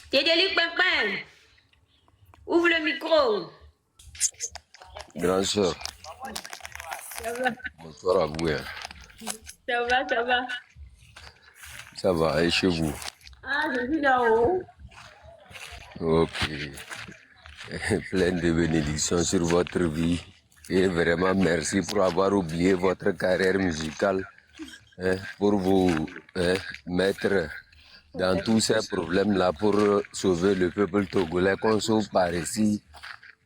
Tédélique Pimpin, ouvre le micro. Grand sœur, Ça va, bonsoir à vous. ça va, ça va. Ça va, et chez vous? Ah, je suis là-haut. Ok. Plein de bénédictions sur votre vie. Et vraiment, merci pour avoir oublié votre carrière musicale, pour vous mettre dans tous ces problèmes-là pour sauver le peuple togolais. Qu'on sauve par ici.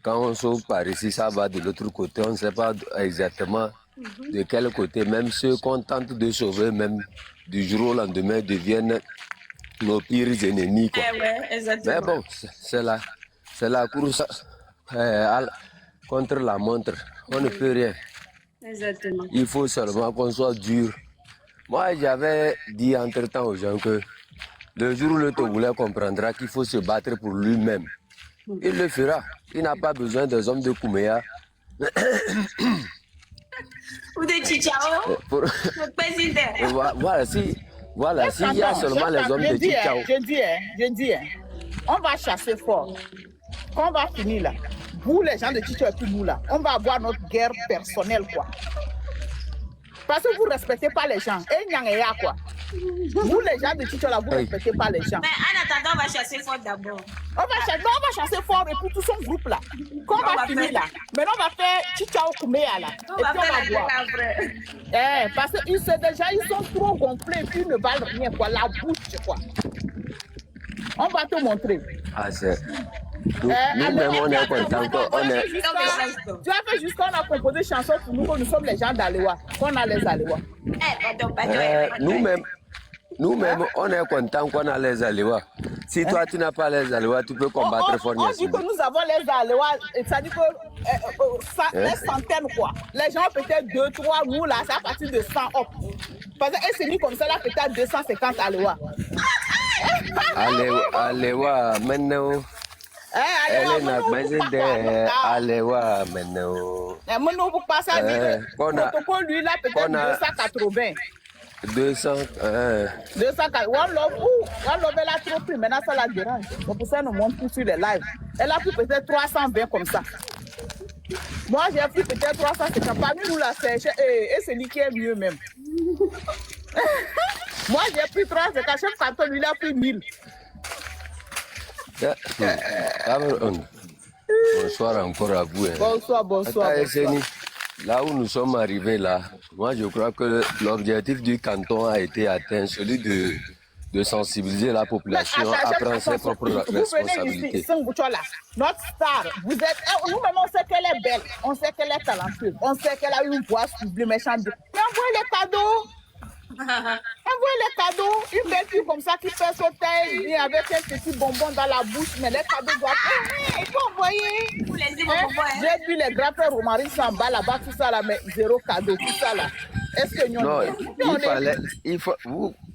Quand on sauve par ici, ça va de l'autre côté. On ne sait pas exactement de quel côté. Même ceux qu'on tente de sauver, même du jour au lendemain, deviennent nos pires ennemis, quoi. Ouais, exactement. Mais bon, c'est la course contre la montre. On ne peut rien. Exactement. Il faut seulement qu'on soit dur. Moi, j'avais dit entre-temps aux gens que le jour où le Togolais comprendra qu'il faut se battre pour lui-même, il le fera. Il n'a pas besoin des hommes de Kouméa. Ou de Chichao, Pour... le président. Voilà, s'il y a seulement les hommes de Chichao. Je dis, on va chasser fort. Quand on va finir là, vous les gens de Chichao et puis nous là, on va avoir notre guerre personnelle, quoi. Parce que vous ne respectez pas les gens. Et Nyangéa, quoi. Vous les gens de Chichao là, vous ne respectez pas les gens. Mais en attendant, on va chasser fort d'abord. On va chasser fort et pour tout son groupe là. Quand on va finir là, maintenant on va faire Chichao Kouméa là. On Et va puis on va faire la voir. guerre après. Parce que ils sont trop gonflés et puis ils ne valent rien, quoi. La bouche, quoi. On va te montrer. Ah, c'est... Nous-mêmes, on est contents. Tu as fait juste qu'on a composé chanson pour nous, que nous sommes les gens d'Alewa, qu'on a les Alewa. Nous-mêmes, on est contents qu'on a les Alewa. Si toi, tu n'as pas les Alewa, tu peux combattre fort. On dit que nous avons les Alewa, c'est-à-dire que les centaines, quoi. Les gens peut-être 2, 3, nous là, c'est à partir de 100 hop. Parce que c'est comme ça, là, peut-être 250 Alewa. Alewa, maintenant. Elle n'a pas aidé. Alewa, maintenant. Mais nous, vous passez à dire que le protocole, lui, là, peut-être 280. 200. 240. One Love, elle a trop pris. Maintenant, ça la dérange. Donc, pour ça, nous montre plus sur les lives. Elle a pris peut-être 320 comme ça. Moi, j'ai pris peut-être 350. Parmi nous, là, c'est celui qui est mieux même. Moi, j'ai pris 350. Chef canton, lui, il a pris 1000. Bonsoir encore à vous. Bonsoir. Là où nous sommes arrivés là, moi je crois que l'objectif du canton a été atteint, celui de sensibiliser la population à prendre ses propres responsabilités. Notre star, vous êtes, nous-mêmes on sait qu'elle est belle, on sait qu'elle est talentueuse, on sait qu'elle a une voix sublime, méchante. Mais envoyez les cadeaux. Envoyez les cadeaux, une belle fille comme ça qui fait sauter, vient avec un petit bonbon dans la bouche, mais les cadeaux doivent il faut envoyer. J'ai vu les grands frères Romari s'en bas là-bas, tout ça là, mais zéro cadeau, tout ça là. Est-ce que non,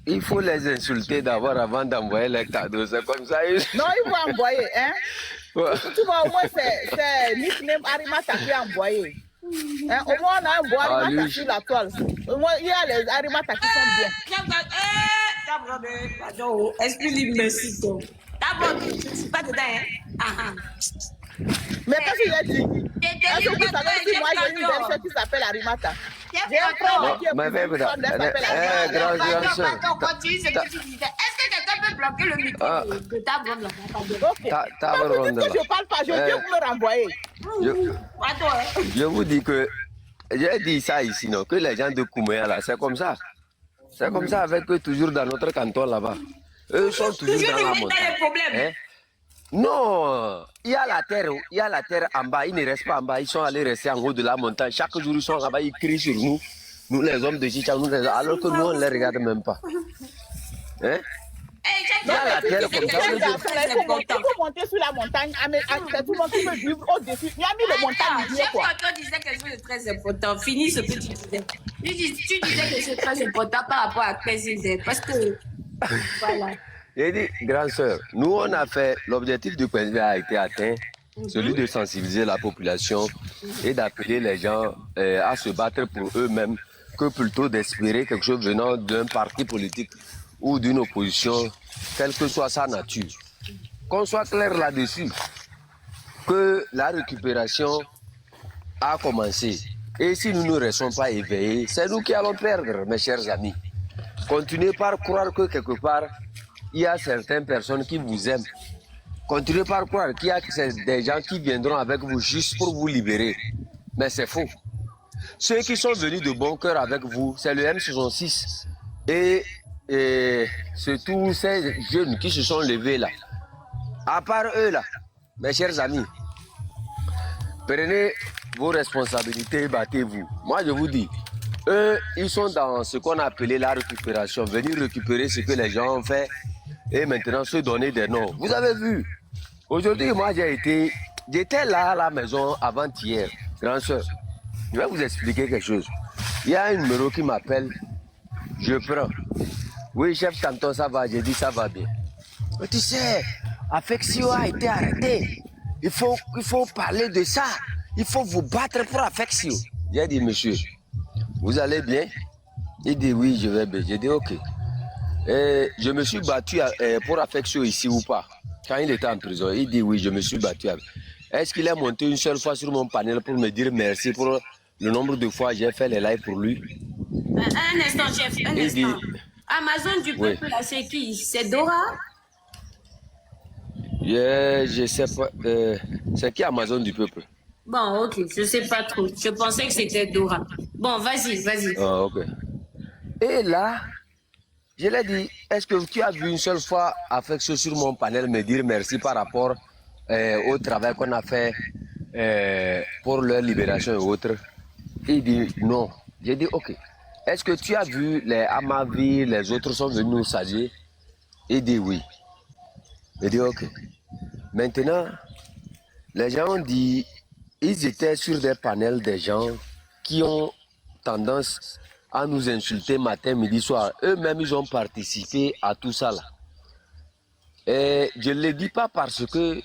il faut les insulter d'abord avant d'envoyer les cadeaux, c'est comme ça. Non, il faut envoyer, hein. Tu vois, au moins c'est nickname Arimata qui a envoyé. Hein, au moins on a un bois Arimata sur la toile. Au moins il y a les Arimata qui sont bien. Pardon, excuse-moi, merci. D'abord, je ne suis pas dedans. Hein? Mais qu'est-ce qu'il a dit? Est-ce que vous savez si moi j'ai une belle qui s'appelle Arimata? J'ai un frère qui est plus femme, elle s'appelle Arimata. Continue ce que tu disais. Est-ce que quelqu'un peut bloquer le micro de ta blonde là? Ok. Vous dites que je parle pas, je viens vous me renvoyer. Je vous dis que, j'ai dit ça ici, non, que les gens de Kouméa là, c'est comme ça. C'est comme ça avec eux toujours dans notre canton là-bas. Eux sont toujours dans la montagne. Non, il y a la terre en bas, ils ne restent pas en bas, ils sont allés rester en haut de la montagne. Chaque jour ils sont là-bas, ils crient sur nous les hommes de Chicha, alors que nous on ne les regarde même pas. Hein? Il y a la terre comme ça. Il faut monter sur la montagne, c'est tout le monde qui veut vivre au-dessus. Il y a mis les montagnes. Chef disait quelque chose de très important. Finis ce que tu disais. Tu disais que c'est très important par rapport à Président. Parce que, voilà. J'ai dit, grande sœur, nous on a fait, l'objectif du président a été atteint, celui de sensibiliser la population et d'appeler les gens à se battre pour eux-mêmes que plutôt d'espérer quelque chose venant d'un parti politique ou d'une opposition, quelle que soit sa nature. Qu'on soit clair là-dessus, que la récupération a commencé. Et si nous ne restons pas éveillés, c'est nous qui allons perdre, mes chers amis. Continuez par croire que quelque part, il y a certaines personnes qui vous aiment. Continuez par croire qu'il y a des gens qui viendront avec vous juste pour vous libérer. Mais c'est faux. Ceux qui sont venus de bon cœur avec vous, c'est le M66. Et surtout ces jeunes qui se sont levés là. À part eux là, mes chers amis, prenez vos responsabilités et battez-vous. Moi je vous dis, eux, ils sont dans ce qu'on a appelé la récupération, venir récupérer ce que les gens ont fait et maintenant se donner des noms. Vous avez vu, aujourd'hui moi j'étais là à la maison avant-hier, grande soeur. Je vais vous expliquer quelque chose. Il y a un numéro qui m'appelle, je prends. Oui chef Tanton, ça va, j'ai dit ça va bien. Mais tu sais, Affectio a été arrêté. Il faut parler de ça. Il faut vous battre pour Affectio. J'ai dit, monsieur, vous allez bien? Il dit, oui, je vais bien. J'ai dit, ok. Et je me suis battu pour Affectio ici ou pas? Quand il était en prison, il dit, oui, je me suis battu. Est-ce qu'il est monté une seule fois sur mon panel pour me dire merci pour le nombre de fois que j'ai fait les lives pour lui? Un instant, chef, un Il dit, instant. Amazon du peuple, oui. là, c'est qui? C'est Dora? Je sais pas. C'est qui Amazon du peuple? Bon, ok, je sais pas trop. Je pensais que c'était Dora. Bon, vas-y, vas-y. Ah, ok. Et là, je l'ai dit, est-ce que tu as vu une seule fois Affectio sur mon panel me dire merci par rapport au travail qu'on a fait pour leur libération et autres? Il dit non. J'ai dit ok. Est-ce que tu as vu les Amavi, les autres sont venus nous saluer? Il dit oui. J'ai dit ok. Maintenant, les gens ont dit, ils étaient sur des panels des gens qui ont tendance à nous insulter matin, midi, soir. Eux-mêmes, ils ont participé à tout ça là. Et je ne le dis pas parce que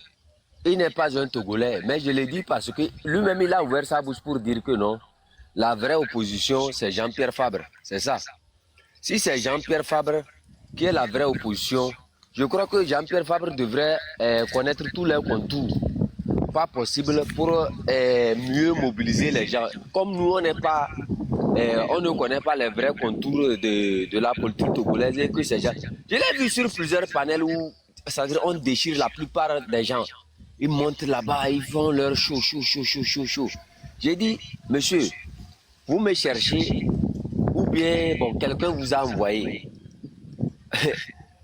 il n'est pas un Togolais, mais je le dis parce que lui-même, il a ouvert sa bouche pour dire que non, la vraie opposition, c'est Jean-Pierre Fabre. C'est ça. Si c'est Jean-Pierre Fabre qui est la vraie opposition, je crois que Jean-Pierre Fabre devrait connaître tous les contours. Pas possible pour mieux mobiliser les gens. Comme nous, on ne connaît pas les vrais contours de la politique togolaise et que ces gens. Je l'ai vu sur plusieurs panels où c'est-à-dire on déchire la plupart des gens. Ils montent là-bas, ils font leur show. J'ai dit, monsieur, vous me cherchez ou bien bon, quelqu'un vous a envoyé.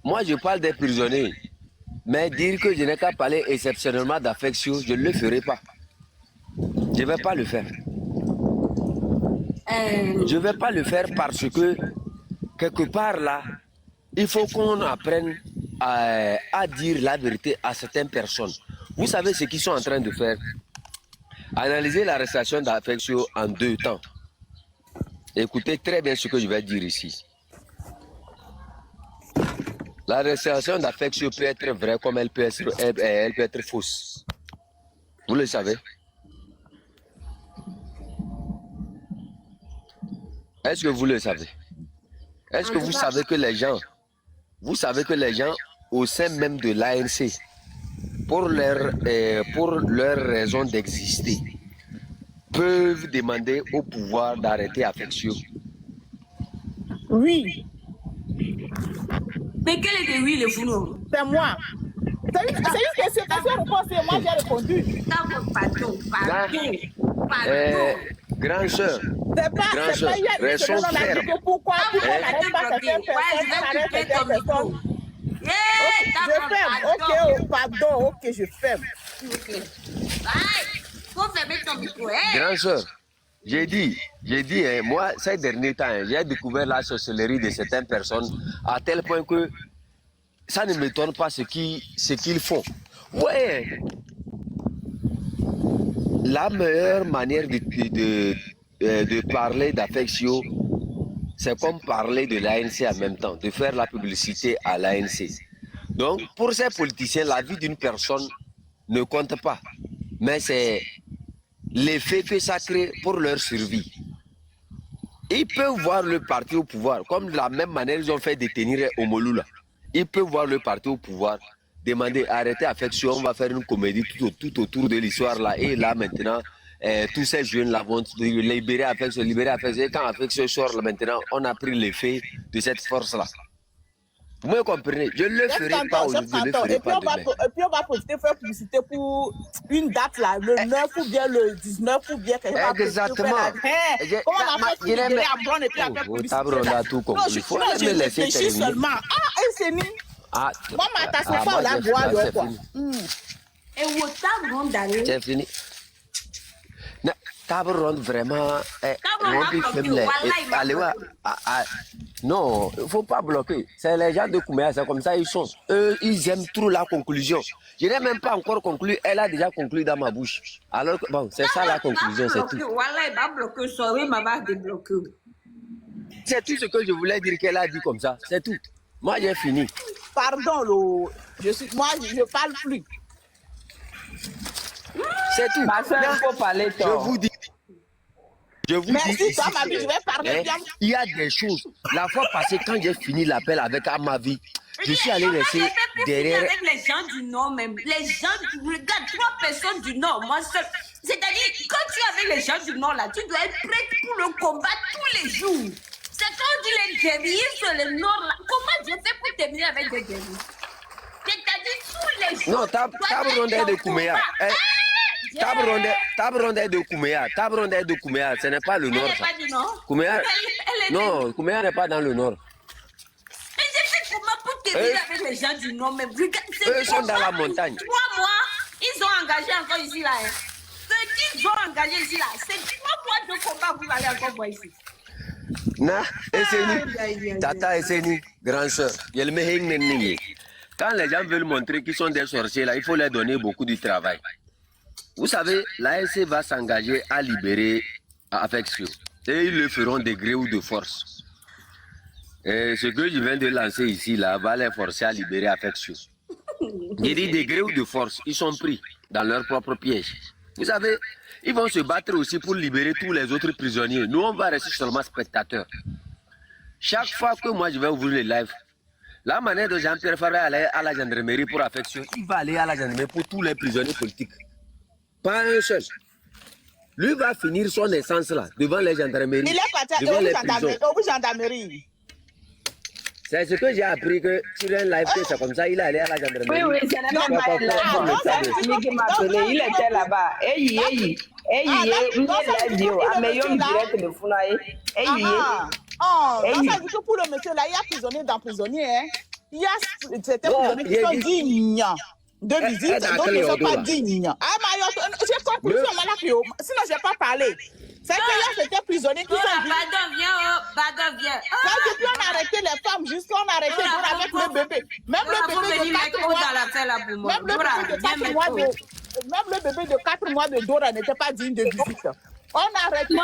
Moi, je parle des prisonniers. Mais dire que je n'ai qu'à parler exceptionnellement d'Affectio, je ne le ferai pas. Je ne vais pas le faire. Je ne vais pas le faire parce que, quelque part là, il faut qu'on apprenne à dire la vérité à certaines personnes. Vous savez ce qu'ils sont en train de faire? Analyser l'arrestation d'Affectio en 2 temps. Écoutez très bien ce que je vais dire ici. L'arrestation d'Affectio peut être vraie comme elle peut être fausse. Vous le savez? Est-ce que vous le savez? Est-ce que vous savez que les gens, au sein même de l'ANC, pour leur raison d'exister, peuvent demander au pouvoir d'arrêter Affectio? Oui, Mais quel est oui, le founou? c'est moi. C'est une question et moi j'ai répondu. Pardon. Grand soeur, C'est pas restons fermes. Pourquoi n'arrête pas certaines personnes, n'arrête certaines personnes. Je ferme, ok, pardon, ok, je ferme. Faut fermer ton micro, Grand soeur, j'ai dit, hein, moi, ces derniers temps, j'ai découvert la sorcellerie de certaines personnes à tel point que ça ne m'étonne pas ce qu'ils font. Ouais, la meilleure manière de parler d'Affectio, c'est comme parler de l'ANC en même temps, de faire la publicité à l'ANC. Donc, pour ces politiciens, la vie d'une personne ne compte pas, mais c'est l'effet que ça crée pour leur survie. Ils peuvent voir le parti au pouvoir, comme de la même manière ils ont fait détenir Omolou là. Ils peuvent voir le parti au pouvoir, demander arrêtez affection, on va faire une comédie tout autour de l'histoire là. Et là maintenant, tous ces jeunes là vont libérer affection, libérer affection. Et quand affection sort là maintenant, on a pris l'effet de cette force là. Vous me comprenez? Je ne le ferai pas aujourd'hui, je ne le ferai pas demain. Et puis on va faire publicité pour une date là, le 9 ou bien le 19 ou bien quelque chose. Exactement. Comment on va faire libérer à Bron et puis après publicité? Il faut me laisser terminer. Seulement. Ah, c'est ni. Moi, ma tasse n'est pas la boire, quoi. Et autant bon d'aller. C'est fini. Table ronde vraiment. Non, il ne faut pas bloquer. C'est les gens de Kouméa, c'est comme ça ils sont. Eux, ils aiment trop la conclusion. Je n'ai même pas encore conclu, elle a déjà conclu dans ma bouche. Alors que, bon, c'est ça la conclusion, c'est tout. Voilà, il va bloquer, sorry, maman débloquer. C'est tout ce que je voulais dire qu'elle a dit comme ça, c'est tout. Moi, j'ai fini. Pardon, moi, je ne parle plus. C'est tout. Ma soeur, il faut parler, toi. Je vous Merci, dis. toi, ma vie, je vais parler bien. Il y a des choses. La fois passée, quand j'ai fini l'appel avec Amavi, je suis allé rester derrière. Avec les gens du Nord même. Les gens du regarde, 3 personnes du Nord, moi seul. C'est-à-dire, quand tu es avec les gens du Nord là, tu dois être prête pour le combat tous les jours. C'est quand on dit les guerriers sur le Nord là. Comment je fais pour terminer avec des guerriers? C'est-à-dire tous les jours. Non, Tabronde de Kouméa. Tabronde de Kouméa, ce n'est pas le Nord. Elle n'est pas du Nord. Kouméa, non, Kouméa n'est pas dans le Nord. Mais je sais comment pour terminer avec les gens du Nord, mais regarde, eux sont dans la montagne. 3 mois, ils ont engagé encore ici là. Ce qu'ils ont engagé ici là, c'est 3 mois de combat vous allez encore voir ici. Na, Esseni, Tata Esseni, grand soeur, quand les gens veulent montrer qu'ils sont des sorciers là, il faut leur donner beaucoup de travail. Vous savez, l'ASC va s'engager à libérer affection. Et ils le feront de gré ou de force. Et ce que je viens de lancer ici là va les forcer à libérer affection. J'ai dit de gré ou de force, ils sont pris dans leur propre piège. Vous savez, ils vont se battre aussi pour libérer tous les autres prisonniers. Nous, on va rester seulement spectateurs. Chaque fois que moi je vais ouvrir le live, la manière dont Jean-Pierre Faré allait à la gendarmerie pour affection, il va aller à la gendarmerie pour tous les prisonniers politiques. Pas un seul. Lui va finir son essence là, devant les gendarmeries. Il est parti au gendarmerie. C'est ce que j'ai appris que sur un live, c'est comme ça, il est allé à la gendarmerie. Oui, c'est la même manière. C'est lui qui m'a appelé, il était là-bas. Direct de Founaï. Donc ça veut dire que pour le monsieur là, il y a prisonnier dans prisonnier. Hein. Il y a certains prisonniers qui sont dignes de visite, d'autres ne sont pas dignes. Ah, j'ai compris seulement là, sinon je n'ai pas parlé. C'est qu'il y a certains prisonniers qui sont dignes. Pardon, viens. Depuis on a arrêté les femmes, jusqu'on a arrêté avec le bébé. Même le bébé de 4 mois. Même le bébé de 4 mois de Dora n'était pas digne de visite. On a arrêté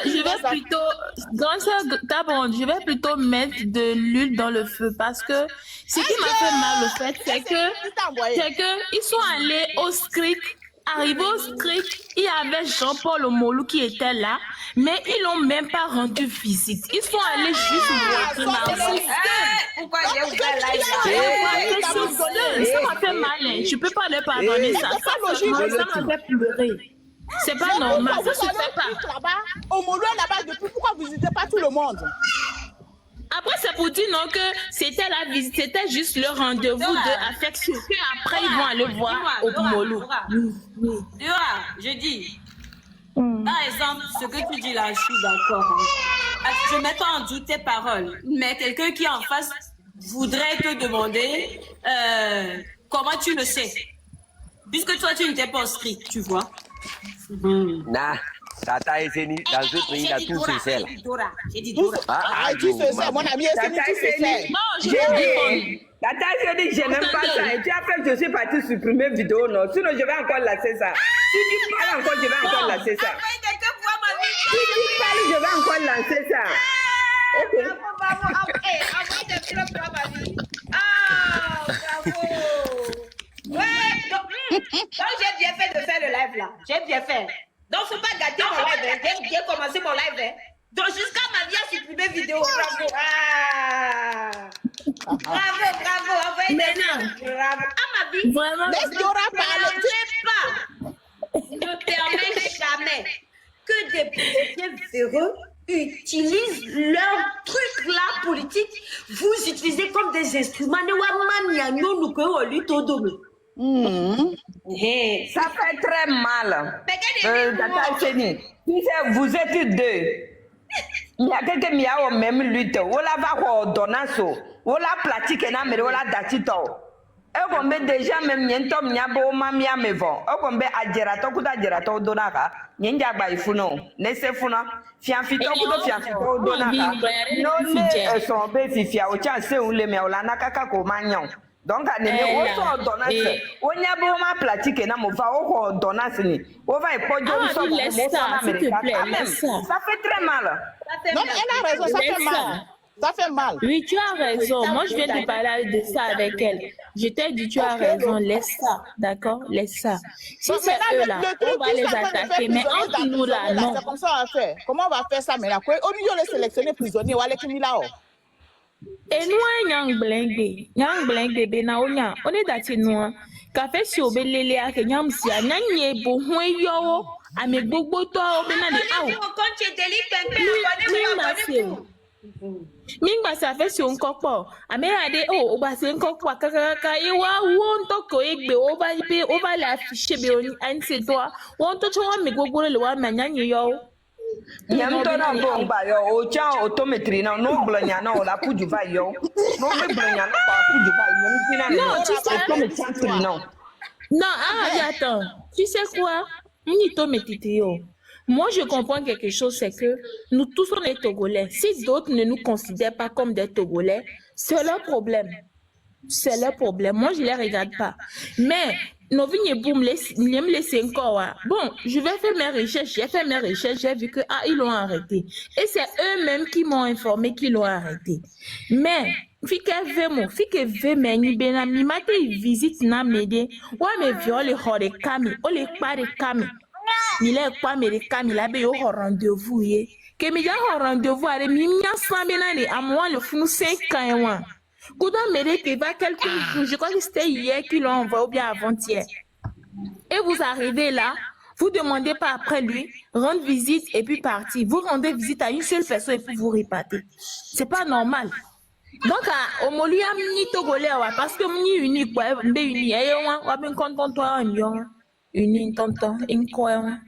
je vais plutôt, dans ce Tabron, je vais plutôt mettre de l'huile dans le feu parce que ce qui m'a fait mal au fait, c'est que ils sont allés au script. Arrivé au script, il y avait Jean-Paul Omolou qui était là, mais ils n'ont même pas rendu visite. Ils sont allés juste voir pourquoi j'ai ouvert la ça m'a fait mal, je ne peux pas leur pardonner ça. Ça m'a fait pleurer. C'est pas normal, ça se fait pas. Omolou est là-bas depuis, pourquoi vous visitez pas tout le monde? Après, c'est pour dire non que c'était la visite, c'était juste le rendez-vous de affection. Puis après, ils vont aller voir Omolou. Je dis, par exemple, ce que tu dis là, je suis d'accord. Je ne mets pas en doute tes paroles, mais quelqu'un qui est en face voudrait te demander comment tu le sais. Puisque toi, tu n'étais pas inscrit, tu vois. Nah, Tata Esseni, dans ce pays, il a tout se sert. J'ai dit Dora. Tu se sers, mon ami Esseni, tu se sers. Non, je vais répondre. Tata Esseni, je n'aime pas ça. Et tu as fait que je suis partie supprimer vidéo, non? Sinon, je vais encore lasser ça. Si tu parles encore, je vais encore lasser ça. Si tu parles, je vais encore lancer ça. Ok. Donc j'ai bien fait de faire le live là. J'ai bien fait. Donc faut pas gâter mon live. J'ai bien commencé mon live. Donc, jusqu'à ma vie a supprimé vidéo. Bravo. Ah. Bravo. Envoyez des bravo. À ma vie, Vraiment. Laisse Dora parler. ne permet jamais que des politiciens véreux utilisent leur truc là politique. Vous utilisez comme des instruments. Ça fait très mal. Tata Chéni, tu sais, vous êtes deux. Il y a quelqu'un qui a au même lutte. Ola va ordonnance. Ola pratique na mere ola datito. Egombe déjà même nyentom nyabo mamia mevo. Egombe ajerato kuda ajerato donaka. Nyenja ba ifuno. Nese funa. Fianfito kudo fianfito donaka. No ne son be fifia o cha se un le me ola nakaka ko manyon. Donc on est au ordonnance. On y a beau ma pratique na mo va au ordonnance ni. On va et pojo so laisse ça, s'il te plaît, laisse ça. Ça fait très mal. Non, mais elle a raison, ça fait mal. Ça fait mal. Oui, tu as raison. Moi, je viens de parler de ça avec elle. Je t'ai dit, tu as raison, laisse ça. D'accord? Laisse ça. Si c'est eux là, on va les attaquer. Mais entre nous là, non. C'est comme ça on va faire. Comment on va faire ça maintenant? Au milieu, les sélectionner prisonniers, on va les finir là-haut. Et nous, nyang blengue, bena onya. On est d'attitude nous. Café si obelele a que nyam si a nyanye bo hwe yo. Ame gbogbo to obena de awo. Quand tu es délit, Mingba sa fait sur un copo. Amerade oh oba se un copo kakaka ewa won to ko egbe oba la afficher be oni anse toi. Won to chwa me gbogbo le wa manyanye yo. Nyam to na bo ngba yo o cha autometry na no blonya na o la puju va yo. No me blonya na pa puju va yo ni na. Non, tu sais non. Non, attends. Tu sais quoi? Nito metitio. Moi, je comprends quelque chose, c'est que nous tous, on est Togolais. Si d'autres ne nous considèrent pas comme des Togolais, c'est leur problème. C'est leur problème. Moi, je ne les regarde pas. Mais, nos vignes boum, me laisser encore. Bon, je vais faire mes recherches. J'ai fait mes recherches. J'ai vu que, ils l'ont arrêté. Et c'est eux-mêmes qui m'ont informé qu'ils l'ont arrêté. Mais, fike ve me ni bena mi mate visite na mede. Wa me viole hore kami. O le pare kami. Mi le kwa me le kami la be yo rendez-vous ye. Que mi ya rendez-vous are mi nya sambe na le amwa le funu 5 ans. Kouda me te va quelques jours. Je crois que c'était hier qu'ils l'ont envoyé ou bien avant-hier. Et vous arrivez là, vous demandez pas après lui, rendre visite et puis partir. Vous rendez visite à une seule personne et puis vous repartez. C'est pas normal. Donc, au Moluya, ni Togolais, parce que ni unique, mbe uni, wa ben content toi en yon, uni tonton, incohérent.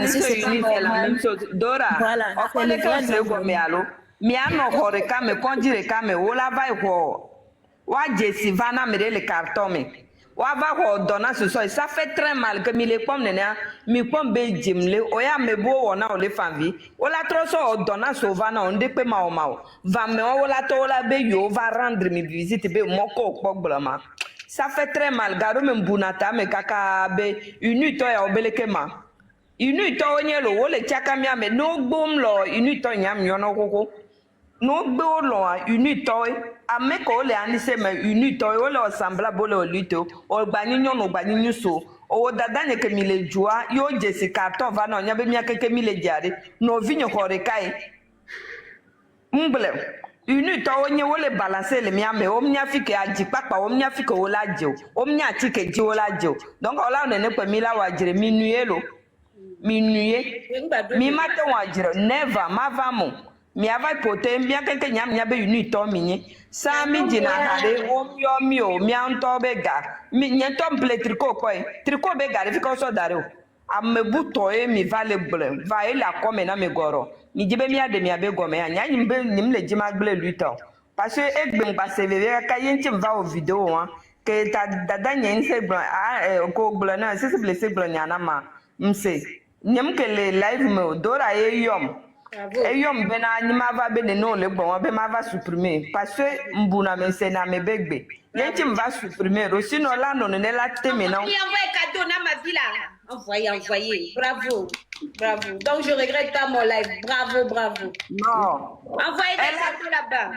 C'est la même chose. Dora, voilà, on connaît que c'est comme allo. Miano hore kame konjire kame wola vai ho. Wa jesi vana mere le carton me. Wa va ho donna ce soir. Ça fait très mal que mi le pomme nena, mi pomme be jimle, oya me bo wona o le fanvi. Ola troso o donna so vana on de pe ma o ma. Va me ola to ola be yo va rendre mi visite be moko okpogblama. Ça fait très mal. Garo me mbunata me kaka be unu to ya obelekema. Unu to onyelo wo le chaka mi ame no gbom lo unu to nyam yono koko. No gbe lo unu to ame ko le anise me unu to o le osambla bo le olito o gbaninyo no gbaninyo so o dada ne ke mi le jua yo jesi carton va no nya be mi akeke mi le jare no vinyo hore kai mble unu to onye wo le balancer le mi ame o mi afike aji papa o mi afike o la je o mi atike ji o la je donc o la ne pe mi la wa jire mi nuelo minuye mi mate wa jire never ma va mo mi ava pote mi akeke nyam nya be unu to mi sa mi jina hare o mi o mi anto be ga mi nyeto mple tricot be ga fi ko so dare o amme buto e mi vale ble va e la come na me goro mi jibe mi ade mi abe gome anya nyimbe nimle jima ble luto parce que egbe ngba se ve ka yenchi mva o video wa ke ta dada nyen se blo ko blo na se blessé blo nyana ma mse nyem ke le live me Dora e yom eyom bena ni ma va bene no le bon be ma va supprimer parce que mbuna me se na me begbe yenchi mva supprimer aussi no la no ne la teme non il envoie cadeau na ma vie là envoyez bravo donc je regrette pas mon live bravo non envoyez des cadeaux là-bas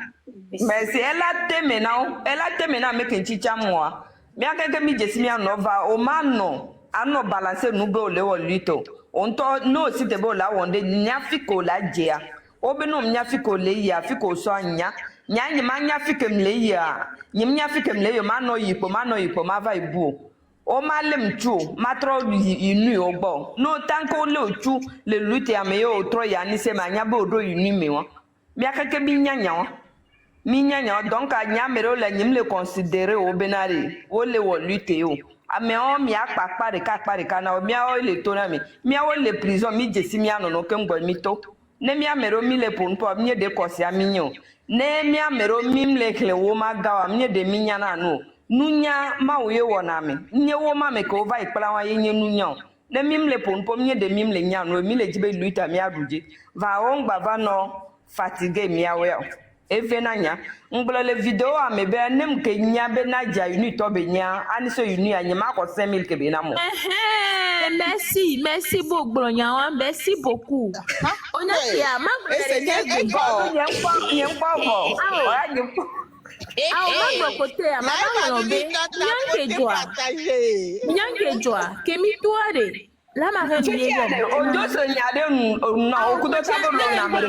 mais si elle a teme na me ke chicha moi mi akeke mi jesi mi anova o mano ano balancer nu be o le o lito on to no si te bo la wonde nyafiko la jea Obenum nya fiko le ya fiko so anya. Nya nyima nya fikem le ya. Nyim nya fikem le yo mano yipo ma va ibu. O malem chu matro inu ogbo. No tanko le chu le lutte ame yo tro ya ni se ma nya bo do inu mi won. Mi akeke bi nya nya. Mi nya nya donc a nya mero la nyim le considérer o benari. O le wo lutte yo. Ame o mi akpakpa de ka na o mi o le to na mi. Mi o le prison mi jesi mi anono ke ngbo mi to. Ne mi amero mi le ponpo mi de kosi aminyo ne mi amero mi mlekle wo magawa mi de minya na no nunya ma wo ye wona mi nye wo ma me ko va ikpla wa ye nye nunya ne mi mle ponpo mi de mi mle nya no mi le jibe luita mi aduje va on gba va no fatigue mi awe efe na nya ngble le video a me be nem ke nya be na ja uni to be nya ani so uni anya ma ko 5000 ke be na mo merci beaucoup merci beaucoup on a dit à ma côté à ma la marraine ojo se nyade no okudo chabo lo na mere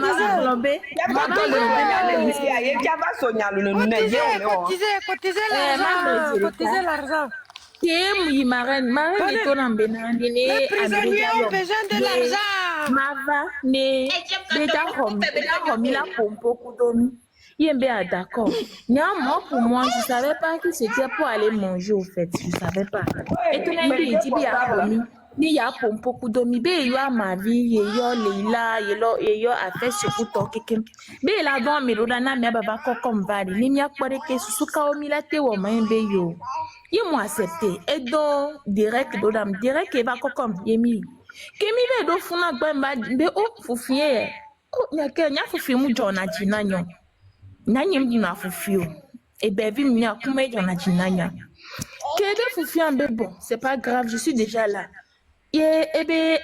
ya ba to le nyade mi si aye ya ba so nyalu no na je o cotiser l'argent qui marraine est ton ambénandi les prisonniers ont besoin de l'argent mava ne déjà comme il a pompo kudomi Yembe a d'accord. Moi, pour moi, je savais pas que c'était pour aller manger au fait. Je savais pas. Et tout le monde dit bien ni ya pompo kudomi be yo amavi ye yo leila ye yo afe sekuto keke be la don mi roda na me baba kokom vali ni mi akpore ke susuka o milate wo maembe yo ye mo accepter et donc direct dodam direct e ba kokom yemi kemi be do funa gbamba be o fufie o nya fufi mu jona jinanyo nanyem dina fufio e be vi mi akuma jona jinanya kebe fufi ambe bon c'est pas grave je suis déjà là. Ebe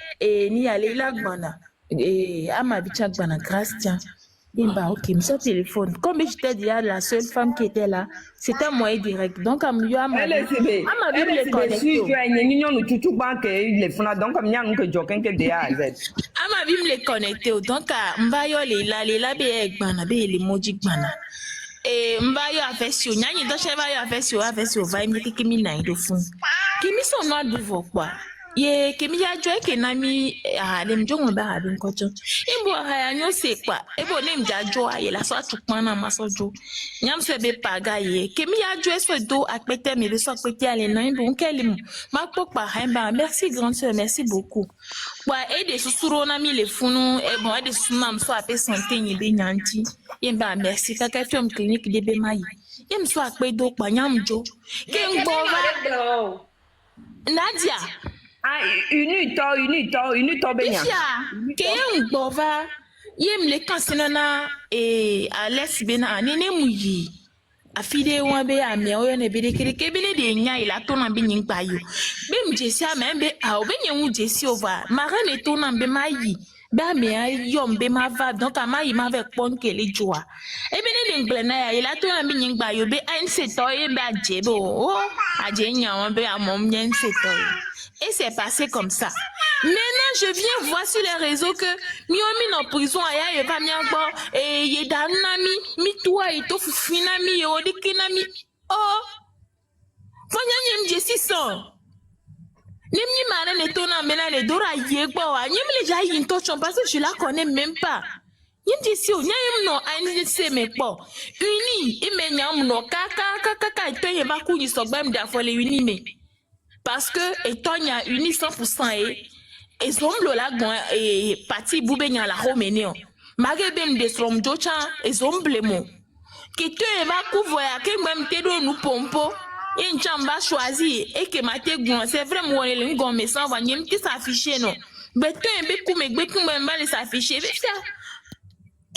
ni allé là gbana ama bicha gbana grâce tiens bimba ok me téléphone comme j'étais déjà la seule femme qui était là c'était moi direct donc am yo ama le connecter donc am nya nke joken ke de a z ama bim le connecter donc mba yo le la be gbana be le moji gbana mba yo afesio nyanyi do cheva yo afesio va mi kiki na ido fun kimi so no aduvo kwa ye kemi ya joy ke nami dem jongo ba habin kocho imbo haya nyo sekwa ebo nem ja jo aye la so atukpan na masojo nyam se be paga ye kemi ya joy so do akpete mi be so akpete ale na imbo nkelim ma pokpa haimba merci grande sœur merci beaucoup wa e de susuro na mi le funu e bon e de sunam so ape santé yin be nyanti yemba merci kaka film clinique de be mayi yem so akpe do pa nyam jo ke ngbo va Nadia Uni to benya. Ke ngova yem le kansinana Alex bena nene muyi afide wa be ame o ne be de ke be ne de nya ila to na be nyin pa yo be mjesi ame be a o be nyen jesi over mara ne to na be mayi ba me yom be ma va donc amayi ma ve pon ke le joa e be ne ngle na ya ila to na be nyin pa yo be an se to ye be ajebo o aje nya wa be amom nyen se to. Et c'est passé comme ça. Maintenant, je viens voir sur les réseaux que Miomi en prison, aya va miangbo et yedanami, mi toi et to finami et odikinami. Oh, fanya jesi so. Nimni mara ne tona mena ne dora yegbo wa. Nyem le ja yin to chon parce que je la connais même pas. Nyem jesi o nyem no ani se me po. Uni e me nyam no kaka to ye ba ku ni so gbam da fo le uni me. Parce que étant y a uni 100% et zomblo la gon et parti boube nya la roménio magebem de strom jocha et zomble mo qui te va couvrir que même te do nous pompo et chamba choisi et que maté gon c'est vraiment le gon mais sans va nyem ti s'afficher non mais te be ku me les s'afficher ça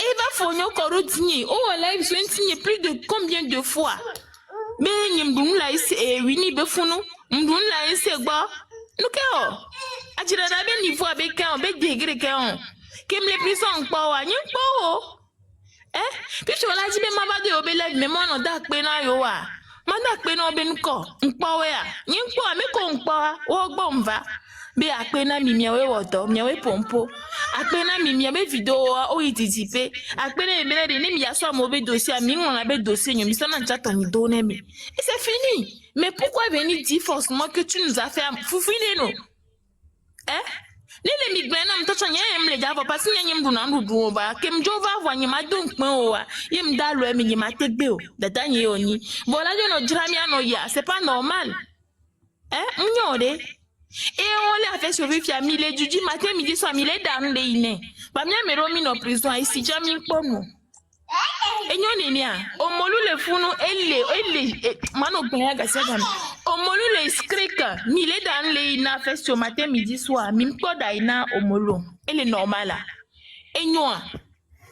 et va fonyo korodini oh live 20 plus de combien de fois mais nyem dum la et wini be funu mdun la ese gba nuke o ajira na be niveau abe kan be degré kan kem le prison pa wa yin po o puis je la ji be ma ba de obe le me mo no da pe na yo wa ma da pe na obe nko npo we a yin po me ko npo o gbo nva be akpena mimia we wodo mia we pompo akpena mimia be video o ititipe akpena emene de ni mi aso mo be dossier mi ngona be dossier nyo mi sana nchata ni donner mais et c'est fini. Mais pourquoi venir dire forcément que tu nous as fait foufiner nous hein les migrants me touchent rien me déjà parce que n'y m'dou na ndou ba kem jova voye ma donc mo wa yem da lo mi ma tegbe o dada nye oni voilà je no drame ya no ya c'est pas normal hein m'nyode et on l'a fait sur vivre mille du matin midi soir mille dans les iné ba mia me romi no prison ici jami pomo et nyone nia o molu le funu elle mano gbeya ga segam o molu le skrika mille dans les ina fait sur matin midi soir mi ko da ina o molu elle est normale et nyoa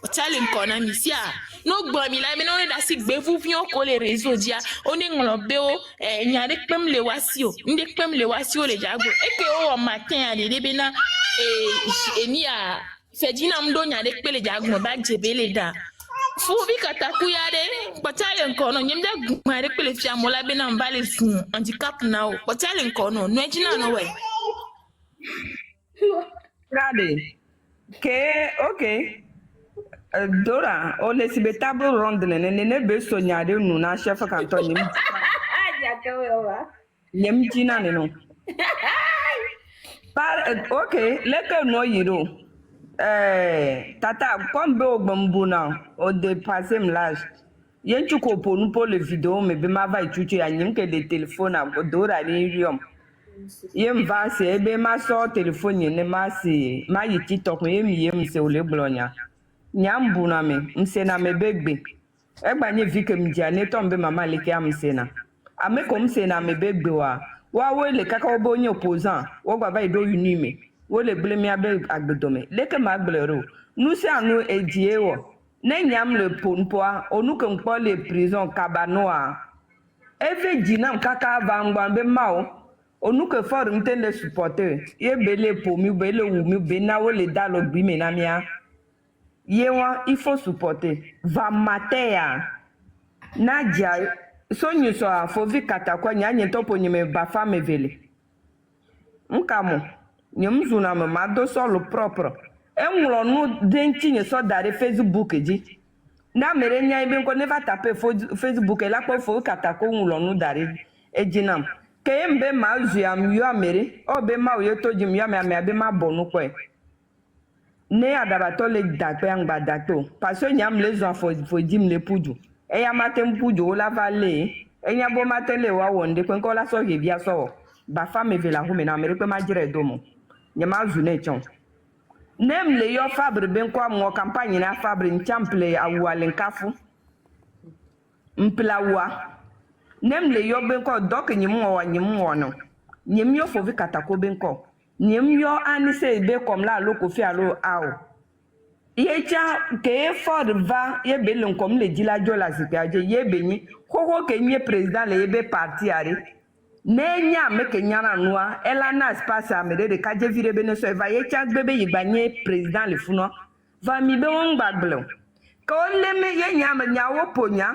o tale nkona misia no gbo mi la mi no da si gbe fufion ko les réseaux dia oni nglobe o nyare pem le wasio ndi pem le wasio le jago e ke o matin ale de bena e ni a fedina mdo nyare pe le jago ba jebe le da Foubi katakuyade, patale nkono, nyemda gumare pele fia mola bena mbale fun, handicap nao, patale nkono, nwejina no we. Regardez, ok. Dora, o le sibe table ronde ne be sognade nou na chef canton nyem. Nyem jina ne no. Ok, leke no yiro. Tata, comme be ogbambuna o dépassé l'âge. Yen tu ko pour nous pour le vidéo mais be ma va tutu ya nyem ke le téléphone a Dora ni riom. Yem va se be ma so téléphone ne ma se ma yi TikTok yem se o le blonya. Nyam buna me mse na me begbe. E gba nye vi ke mdia ne tombe mama le ke am se na. Ame ko mse na me begbe wa we le kaka obo nye opposant wo gba va ido uni me. Wo le ble mi abe agbedome leke ma gblero nous c'est anu edie wo ne nyam le ponpoa onu ke npo le prison kabanoa eve dina kaka vangba be mao onu ke for mte le supporter ye bele po mi bele wu mi be na wo le dalo bi me na mia ye wa il faut supporter va matea nadia sonyu so afovi katakwa nyanye topo nyeme ba femme vele nkamo nyem zuna me ma do solo propre enwlo nu dentinye so dare Facebook ji na mere nya ibe nko never tape Facebook la ko fo katako nwlo nu dare ejinam ke mbe ma zuam yo amere obe ma o yeto jim yo me abe ma bonu ko ne adabato le dape angba dato parce nyam le zo fo jim le puju e ya matem puju la vale e nya bo matele wa wonde ko nko la so ge bia so ba femme vela hu me na mere ko ma jire domo nyama zune chon nem le yo fabre ben kwa mo campagne na fabre nchample awale nkafu mplawa nem le yo ben ko dok nyimwo no nyim yo fovi katako ben ko nyim yo anise be kom la loko fi alo awo ye cha ke for va ye be lon kom le dila jola sipaje ye benyi koko ke nye president le be parti ari nenya meke nyana noa elana espace amede de kaje vire bene so va ye cha gbebe yigbanye president le funo va mi be won gbagblo ko le me ye nyama nyawo ponya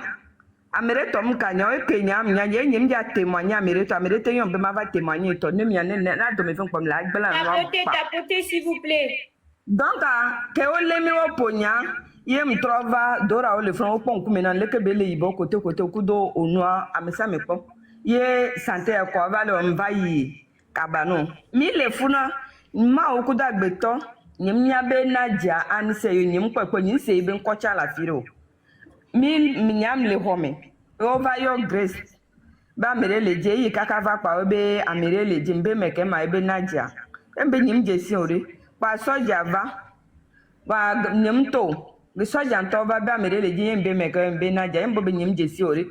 amere tom kanya o ke nyam nya ye nyim ja témoigner amere te yon be ma va témoigner to ne mi na do me fon comme la gbela no tapoter s'il vous plaît donc ke o le me o ponya ye m trova Dora o le fon o pon ku me na le ke bele yibo kote kudo onua amesa me pon ye santé ko vale on va yi kabano mi le funa ma o kuda gbeto nyim nya be nadia an se yo nyim kwakwa nyin se be nkocha la firo mi nyam le home over your grace ba mere le je yi kaka va pa obe amere le jimbe meke ma ebe nadia embe nyim je si ore pa soja va ba nyim to le soja nto va ba mere le je embe meke embe nadia embo be nyim je si ore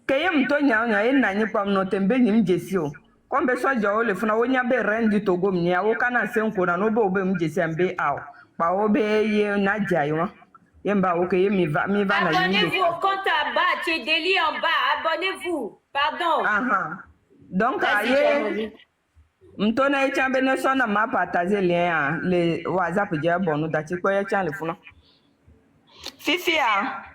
kayem to nya na nyi pam no tembe nyim jesi o kombe soja o le funa wonya be rendi to gom nya wo kana senko na no be obe mjesi ambe aw pa obe ye na jayo yemba o ke mi va na yimi abonnez-vous au compte en bas tu es délit en bas abonnez-vous pardon donc aye mtona echambe ne sona ma partager lien le WhatsApp je bonu da ti ko ye chan le funa fifi a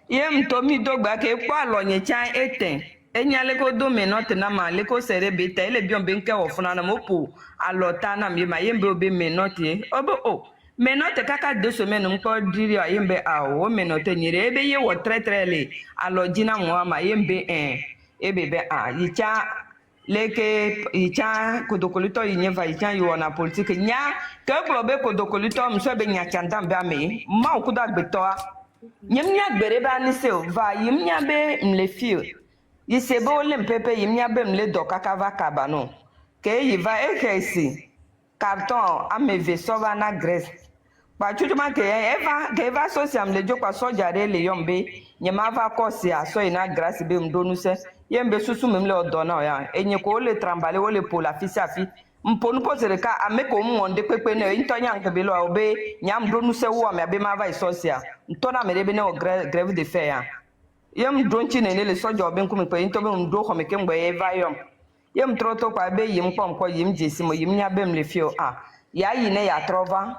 ye mtomi dogba ke kwa lo nye chan eten enyale ko do menote na ma le ko sere beta ele bion ben ke ofuna na mopo alota na mi ma yembe obe menote obo o menote kaka 2 semaines mko diri yembe a o menote nyire ebe ye wo tre le alojina mo ma yembe ebe be a yicha leke yicha kodokolito yinyeva yicha yo na politique nya ke globe kodokolito mso be nya chanda mbe ame ma okuda gbetoa nyemnya gbere ba ni se va yimnya be mlefio yisebe ole mpepe yimnya be mle dokaka va kabano ke yiva ekesi carton ameve sova na Grèce pa chujuma ke eva social mle jo kwa soja re le yombe nyema va kosi aso ina Grèce be mdonu se yembe susu memle odona ya enye ko ole trambale ole pola fisafi mponu posere ka ameko monde pepe ne intonya nkebelo obe nyam donu se wo me be ma va social ntona merebe ne o grève de fer ya yem dronchi ne le soja obe nkumi pe into be ndo ho me ke ngbe eva yom yem troto kwa be yim pom ko yim jesi mo yim nya bem le fio ya yi ne ya trova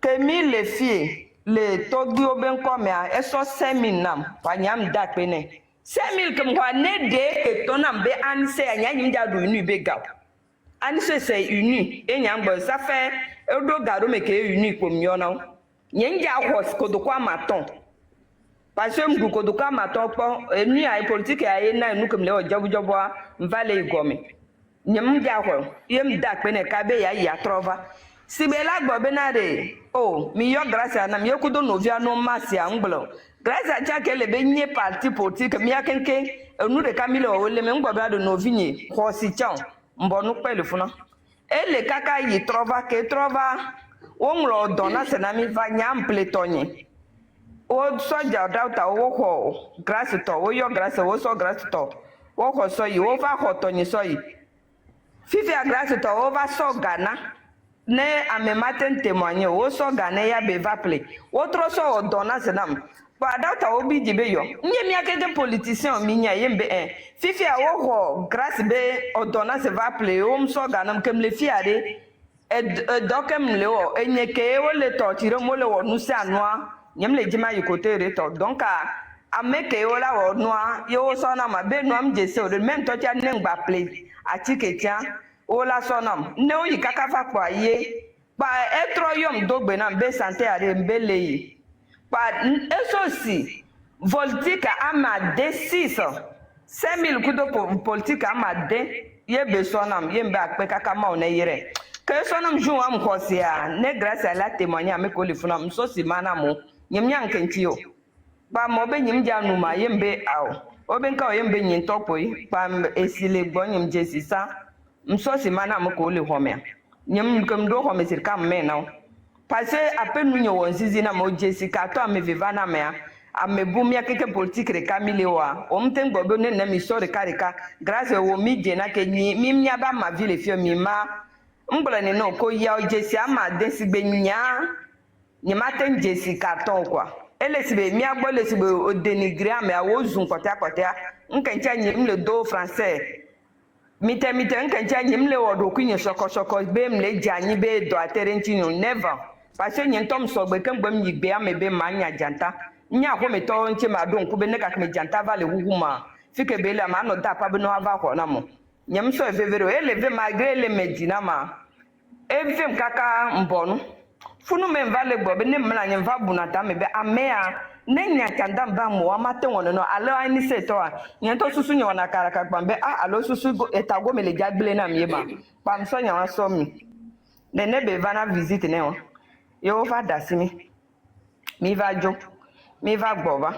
ke mi le fie le togi obe nkome eso 5000 nam kwa nyam da pe ne 5000 kem kwa ne de ke tonam be anse anya nyim ja do inu be gaw anse se unu enya ngbo sa fe odo garo me ke unu ko miona nyenja hos kodokwa maton parce que mdu kodokwa maton po enu ai politique ai na enu kem le ojobojobo mvale igome nyem ja ho yem da pe ne ka be ya trova sibela gbo be na re o mi yo gracia na mi okudo novia no masia ngbo gracia cha ke le be nye parti politique mi akenke enu de kamile o le me ngbo be do novinye ho si chan mbonu pele funa ele kaka yi trova ke trova o nglo dona senami va nyam pletonye o soja dauta o ho grace to o yo grace o so grace to o ho so yi o va ho tonye so yi fifi a grace to o va so gana ne amematen témoigner o so gana ya be va ple o tro so dona senam ba dauta obi jibe yo nye mi akete politicien mi nya yembe fifi a wo ho grâce be odona se va ple o mso ganam kem le fiade dokem le o enye ke o le to tire mo le wo nu se anoa nyem le jima yikote re to donc a meke o la wo noa yo so na ma be noam jese o de même to tia ne ngba ple a tiketia o la so nam ne o yikaka fa kwa ye ba etro yom dogbe na be santé are mbele yi pa eso si politique ama de 5000 kudo politique ama de ye be sonam ye mba pe kaka ma ona yere ke sonam ju am khosia ne grâce à la témoigner me ko le funam so si mana mo nyem nyan kentio ba mo be nyim janu ma ye mbe aw o be nka o ye mbe nyin topoi pa esile gbo nyim jesi sa mso si mana mo ko le homia nyem kem do home sir kam me now parce que après nous nous onzizi na mo Jessica to ame viva na me ame bumia keke politique re kamile wa o mten gbobe ne na mi sore karika grâce wo mi je na ke ni mi mia ba ma ville fio mi ma ngbola ne no ko ya o Jessica ma desigbe nya ni maten Jessica to kwa ele sibe mi agbo le sibe o dénigrer ame awo zun kotia nkencha ni mle do français mite nkencha ni mle wodo kunye soko be mle janyi be do aterenti no never parce que nyentom so gbe kemgbem yigbe amebe ma nya janta nya ko me to nche ma don ku be ne ka me janta vale huhuma fike be la ma no da pa be no ava ko na mo nyem so evevero eleve malgré le medina ma evem kaka mbonu funu me vale gbo be ne mla nyem va bunata me be amea ne nya kanda mba mo amate wono no alo ani se to a nyento susu nya na karaka gbambe alo susu etago me le jagbele na me ma pam so nya wa so mi ne be vana visite ne o yo va dasimi mi va jo mi va boba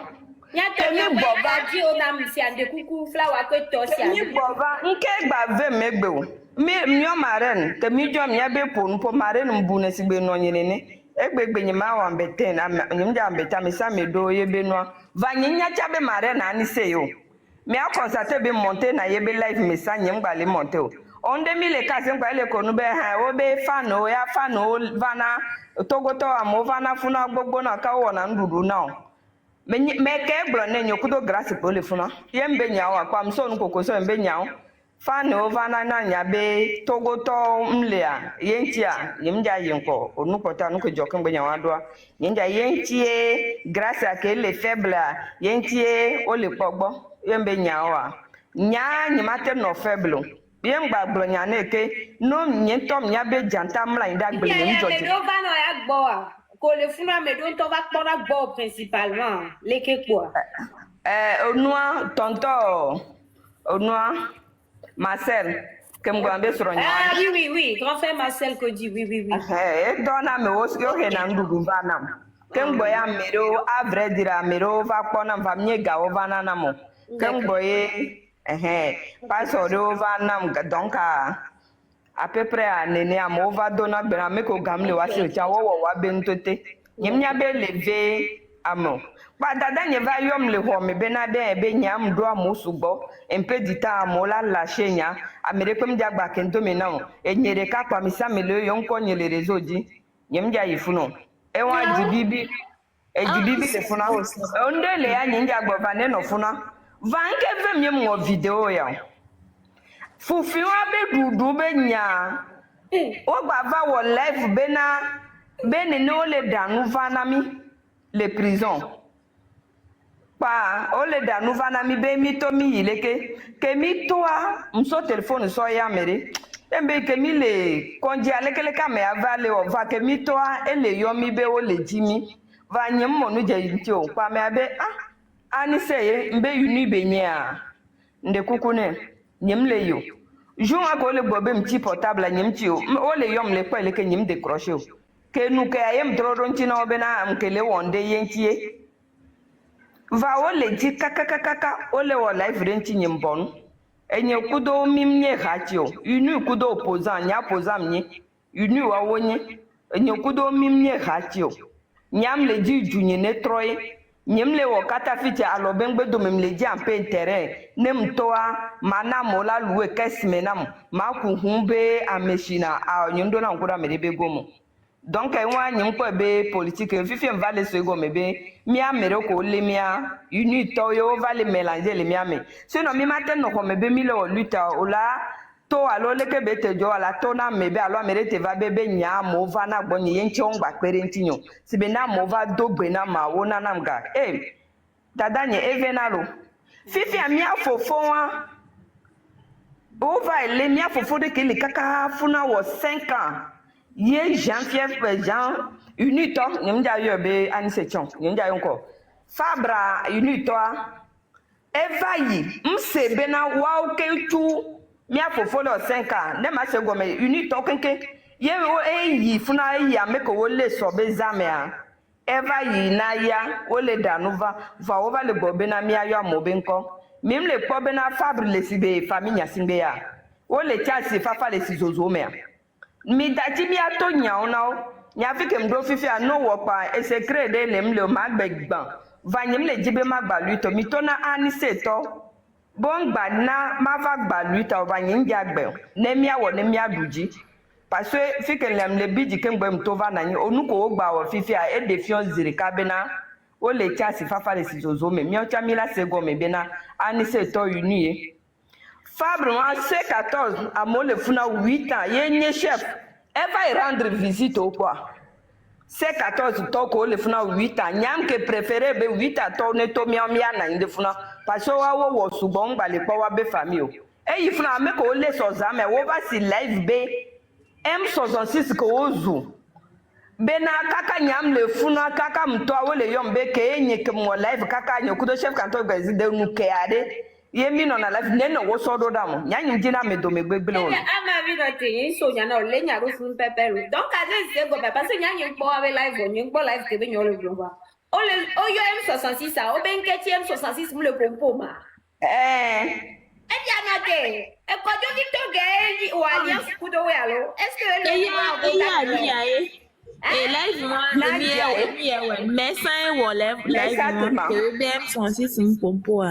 mi boba di o na msi ande kuku flower ko to si ande mi boba nke gba ve megbe o mi o maren ke mi jo mi abe pon po maren mbu na sigbe no nyene ne egbegbe nyima wa mbeten nyim ja mbeta mi sa me do ye be no va nyinya cha be maren na ni se yo mi a constate be monter na ye be live mi sa nyim gba le monter o onde mi le kasen gba le ko nu be ha o be fano ya fano vana togoto amovana funa gbogbo na ka wo na ndudu na me ke gbro ne nyokudo grass pole funa yembe nyawa kwa mso nkoko so mbe nyawo fano vana na nya be togoto mlea yentia yemja yenko onukota nuko jokan gbe nyawa doa yenja yentie grass akele faible yentie ole pogbo yembe nyawa nya nyimate no faible bien gbagblɔ nya ne ke no nyetɔ mia be janta mla inda gble ne Mais njɔdzi do va no ya gbo ko le funa me do to va kpɔna gbo principalement leke quoi onua onua Marcel kem gwa be soro nya ah oui grand frère Marcel ko dit oui e dona me wo yo he na ndugu vanam kem gbo ya mero a vrai dire mero va kpɔna va mie ga o vanana mo kem gbo ye parce que vanam donc à peu près à nene à mova dona bena me ko gamle wa se cha wo wa bentote nyemnya be lever amo ba dada nye va yom le ho me bena de be nyam do amusugbo un peu du temps mo la lâcher nya amere pem dia gba kento me na e nyere ka kwa mi samele yo nko nye le réseau di nyemja yifuno e wa jibibi e jibibi le funa onde le ya nyinja gbo va ne no funa va nke ve mi mo video ya fufi wa be dudu be nya o gba va wo live bena bene no le danu vanami les prisons pa o le danu vanami be mi to mi yileke ke mi toa mso téléphone so ya mere embe ke mi le konji alekele ka me avale o va ke mi toa ele yo mi be o le jimi va nyem mo nu je yinti o pa me abe ani seye mbe yunu be nya nde kukune nyem le yo jour ko le bobe mti portable nyem ti o le yom le pa le ke nyem décrocher o ke nu ke ayem trodon ti na obena amkele wonde yentie va o le di kaka o le wo live renti nyem bon enye kudo mim nye hatio unu kudo opposant nya opposant nye unu wa wonye enye kudo mim nye hatio nyam le di junye ne troy nyem le wo kata fiti alo bengbe do mem le di en pe terrain nem toa mana mola luwe kesmenam ma ku humbe ameshina a nyundo na nkura merebe gomo donc ay wa nyim ko be politique fifi va le sego mebe mi amere ko le mia uni to yo va le mélanger le mia me sinon mi maten no ko mebe mi le o luta o la to alo le ke be te jo ala to na mebe alo amere te va bebe nya mo va na gbo nyi nche on gba pere ntinyo sibe na mo va do gbe na ma wo na nam ga dada nye evenalo fifi ami afofo wa o va le mi afofo de ke le kaka funa wo 5 ans ye Jean-Pierre Jean unito nyemja yo be anisetion nyemja yonko fabra unito evayi msebe na wa oketu mi afofo lo 5 ans ne ma se gome unito kenke ye o eyi funa eyi ameko wo le so be zamea evayi na ya o le danuva va o va le gobe na mi ayo amobe nko mim le po be na fabre le sibe famille singbe ya o le chasi fafa le sizozo me mi dati mi ato nyao na nya fi kem do fifi ano wo pa e secret de lem le ma gbegban va nyem le jibe ma gba lui to mi to na ani se to bon gba na ma va gba lui to va nyem ja gbe ne mi awo ne mi aduji parce que fi kem lem le biji kem gbe mto va na nyi onu ko gba wo fifi a e defiance ziri ka bena o le chasi fafa le sizozo me mi o cha mi la sego me bena ani se to unie Fabre, moi, c'est 14, à moi, le funa 8 ans, il y a un chef. Elle va y rendre visite ou quoi? C'est 14, toko, le funa 8 ans. Nyam que préféré, 8 ans, tourne, to miam yana, inde funa. Parce que wa wo subon, ba le powa be famille. Et il funa, me ko le sozame, wo va si live be, M66 ko ozu. Bena kaka nyam le funa, kaka mtoa, wo le yombe, ke nye ke mo live, kaka nyokudo chef kanto gezi de nuke ade. Yemi non ala neno wo sodo damo nyanyim jina me do me gbegbele o ama vi no te so nya na le nya ro fun pepe ro donc ade se go papa se nyanyim po ave live o nyin po live ke be nyolo global o le o yo M66 a o ben ke ti M66 mu le pompo ma dia na ke e ko jo vi to ge o alliance kudo we alo est ce que le et live moi mais ça est wo live moi que même son si sim pompo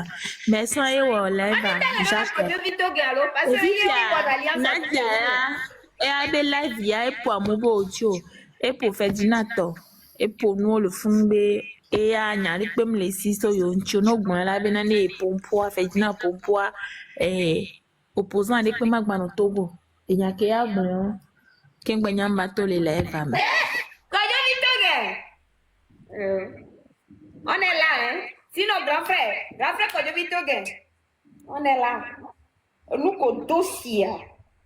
mais ça est wo live Jacques Nadia et abe live ya et pour amobo audio et pour Ferdinando et pour nous le fumbe et ya nyari pem le siso yo ncho no gbon la be na ne pompo Ferdinand pompo opposant avec pem agba no Togo et nya ke ya gbon kengba nya mato le live am on est là, hein? Sinon, grand frère, Kodjo Vitogen. On est là. Nous, au dossier,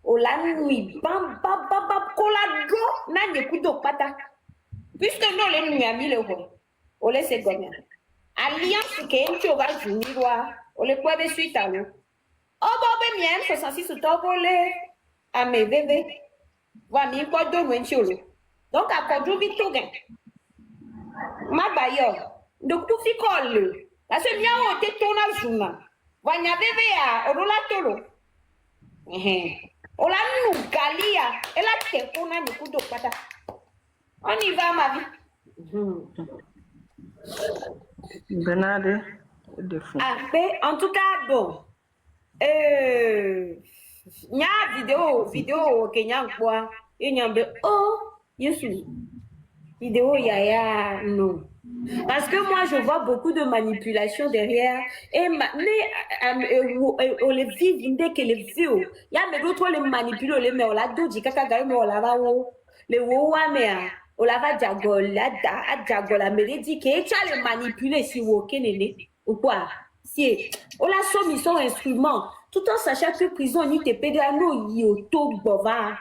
au la nuit, bam, bam, bam, bam, kolago, n'a n'y coup pata. Puisque nous, les nuits, à 1000 euros, on laisse gagner. Alliance, qui est un peu va jouer, on les quoi de suite à l'eau. Oh, bon, ben, bien, 66 ou top, on les à mes bébés. Voilà, mais quoi de loin, donc, à quoi du vite, gain. Ma bailleur, donc, tout fit colle. Parce que bien, on était tourné à journal. Vanya bébé à Rolatolo. On l'a nous galia. Et la tête, on a du coup de pata. On y va, ma vie. Bernard, de fou. Ah, ben, en tout cas, bon. Il y a vidéo, Kenya, quoi. Il y a un oh, Yesu. Vidéo, yaya, non. Parce que moi, je vois beaucoup de manipulation derrière. Et on les vit, dès que les vit. Il y a mes autres, les manipulent, les met, on la doji, kaka, mais on la va, les wowa, mais on la va, diagol, la mélodie, qui est les manipuler si vous, ou quoi. Si, on la somme, ils sont instruments. Tout en sachant que prison, ni te pédano, yoto, bova.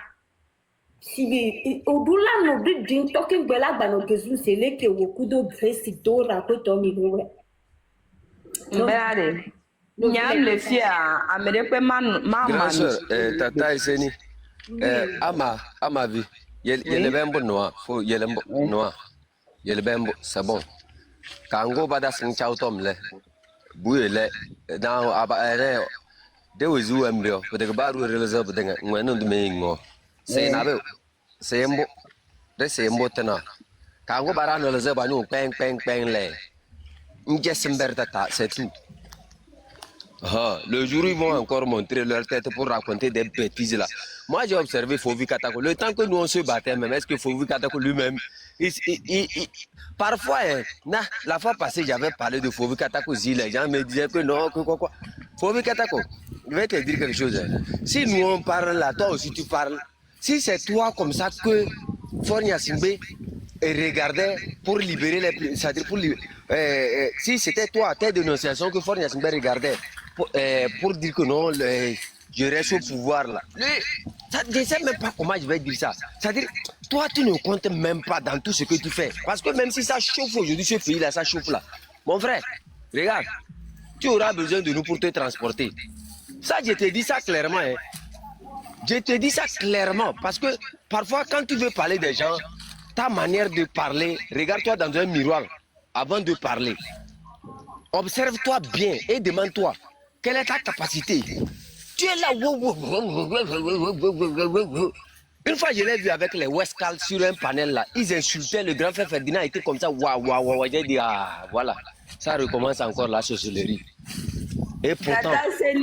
Si au-delà nous dit talking bela bano kezu c'est les que beaucoup de grèce d'or à côté de nous. Bernard, nyam le fie a mere pe Grand sœur, tata Iseni, ama vie, yele bembo noa, fo yele noa, yele bembo, c'est bon. Kango bada sing chao tom le, bouille le, dans aba de wezu embryo, peut-être baru réaliser peut-être ngweno de mengo. C'est nabe, c'est mbo, de c'est mbo tena. Kango bara réaliser ba nous peng le. C'est tout. Le jour où ils vont encore montrer leur tête pour raconter des bêtises là. Moi j'ai observé Fovi Katako. Le temps que nous on se battait même, est-ce que Fovi Katako lui-même, parfois, la fois passée j'avais parlé de Fovi Katako, les gens me disaient que non, que quoi. Fovi Katako, je vais te dire quelque chose. Si nous on parle là, toi aussi tu parles. Si c'est toi comme ça que Fornia Simbe regardait pour libérer les... C'est-à-dire pour libérer... si c'était toi, tes dénonciations que Fornia Simbe regardait pour dire que non, je reste au pouvoir là. Je ne sais même pas comment je vais dire ça. C'est-à-dire, toi tu ne comptes même pas dans tout ce que tu fais. Parce que même si ça chauffe aujourd'hui, ce pays là, ça chauffe là. Mon frère, regarde, tu auras besoin de nous pour te transporter. Ça, je te dis ça clairement. Hein. Je te dis ça clairement parce que parfois quand tu veux parler des gens, ta manière de parler, regarde-toi dans un miroir avant de parler. Observe-toi bien et demande-toi quelle est ta capacité. Tu es là. Une fois je l'ai vu avec les Westcal sur un panel là, ils insultaient le grand frère Ferdinand, était comme ça, waouh, j'ai dit ah voilà, ça recommence encore la sorcellerie. Et pourtant, c'est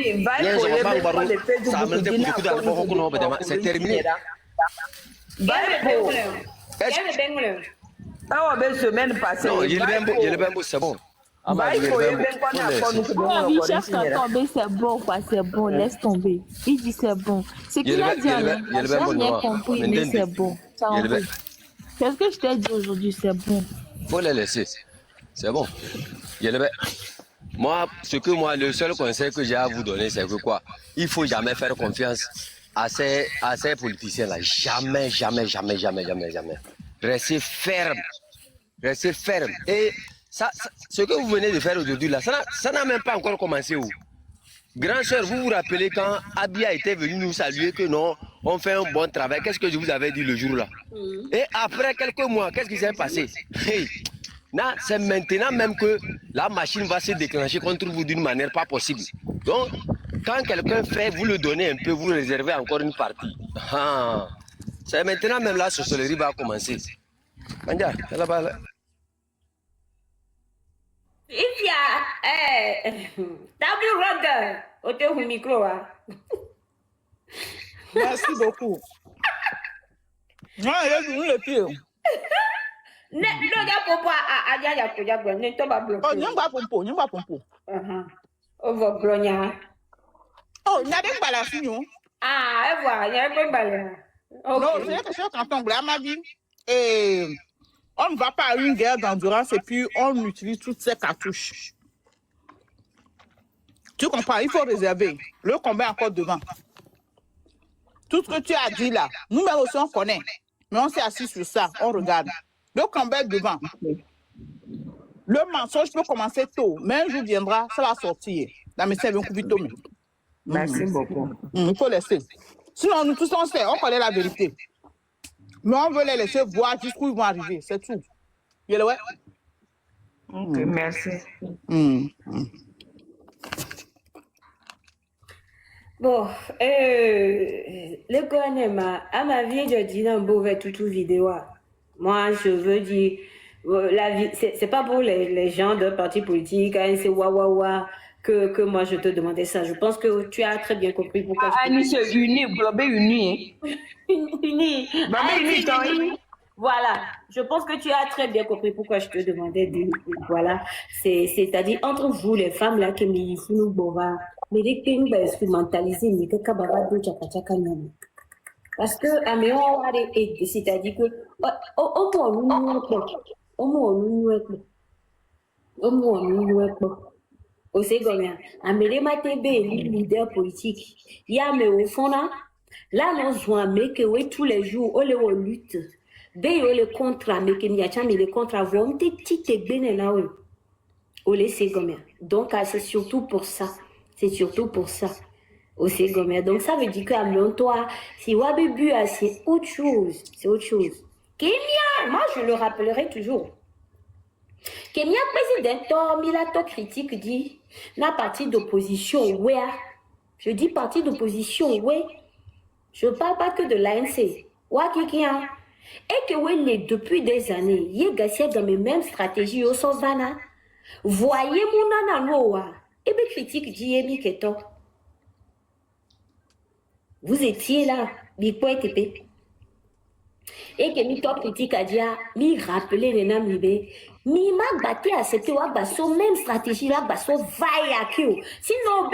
terminé. Semaine passée. Non, il est bien beau, c'est bon. C'est bon, quoi, c'est bon, laisse tomber. Il dit c'est bon. C'est qu'il a dit, j'ai rien compris, mais c'est bon. C'est ce que je t'ai dit aujourd'hui, c'est bon. Faut les laisser. C'est bon. Moi, le seul conseil que j'ai à vous donner, c'est que quoi? Il faut jamais faire confiance à ces politiciens-là. Jamais. Restez ferme. Et ça, ce que vous venez de faire aujourd'hui là, ça n'a même pas encore commencé. Grand sœur, vous vous rappelez quand Abia était venu nous saluer que non, on fait un bon travail. Qu'est-ce que je vous avais dit le jour là? Et après quelques mois, qu'est-ce qui s'est passé? C'est maintenant même que la machine va se déclencher contre vous d'une manière pas possible. Donc, quand quelqu'un fait, vous le donnez un peu, vous réservez encore une partie. C'est maintenant même la sorcellerie va commencer. Manja, là-bas. Là. Il y a W. Roger, au micro. Merci beaucoup. Non, il est le pire. Ne gars popo a ya ko ya gbe ni to ba block. Oh, nyamba pompo. Over glonya. Oh, n'a pas bala signon. Ah, et voilà, il y a pas bala. Non, c'est que sur quand on m'a dit on ne va pas à une guerre d'endurance et puis on utilise toutes ces cartouches. Tu comprends? Il faut réserver. Le combat est encore devant. Tout ce que tu as dit là, nous-mêmes aussi on connaît. Mais on s'est assis sur ça, on regarde. Le combat est devant. Le mensonge peut commencer tôt, mais un jour viendra, ça va sortir. Dans mes cerveaux, Merci beaucoup. Il faut laisser. Sinon, nous tous on sait, on connaît la vérité. Mais on veut les laisser voir jusqu'où ils vont arriver, c'est tout. Ouais. Ok, merci. Bon, le gouvernement, à ma vie, je dis dans le tout vidéo. Moi, je veux dire, la vie, c'est pas pour les gens de partis politiques, hein, c'est que moi je te demandais ça. Je pense que tu as très bien compris pourquoi. C'est uni, globé uni. Uni. Uni. Voilà, je pense que tu as très bien compris pourquoi je te demandais voilà, c'est-à-dire entre vous les femmes là qui me nous bova, mais dès que nous instrumentaliser mais que kabara do chaka nyama. Parce que c'est-à-dire que au Ségolien, Amélie Matébé, leader politique, il y a mais au fond là nous jouons mais que oui tous les jours on les lutte. Ben le contrat mais que n'y a jamais le contrat vont te tite ben là au laisser comme donc c'est surtout pour ça au Ségolien donc ça veut dire que à toi si Wabebu c'est autre chose Kenya moi je le rappellerai toujours Kenya président Milato critique dit la partie d'opposition ouais je dis partie d'opposition ouais je parle pas que de l'ANC Wakikia et que oui, depuis des années, il y a dans mes mêmes stratégies au Sovana. Voyez mon ananoa. Et bien critique dit Keto. Vous étiez là, Bipo et et que mi top critique a dit, mi rappelé les noms libé, mi m'a battu à cette son même stratégie là, basso vaille à qui. Sinon,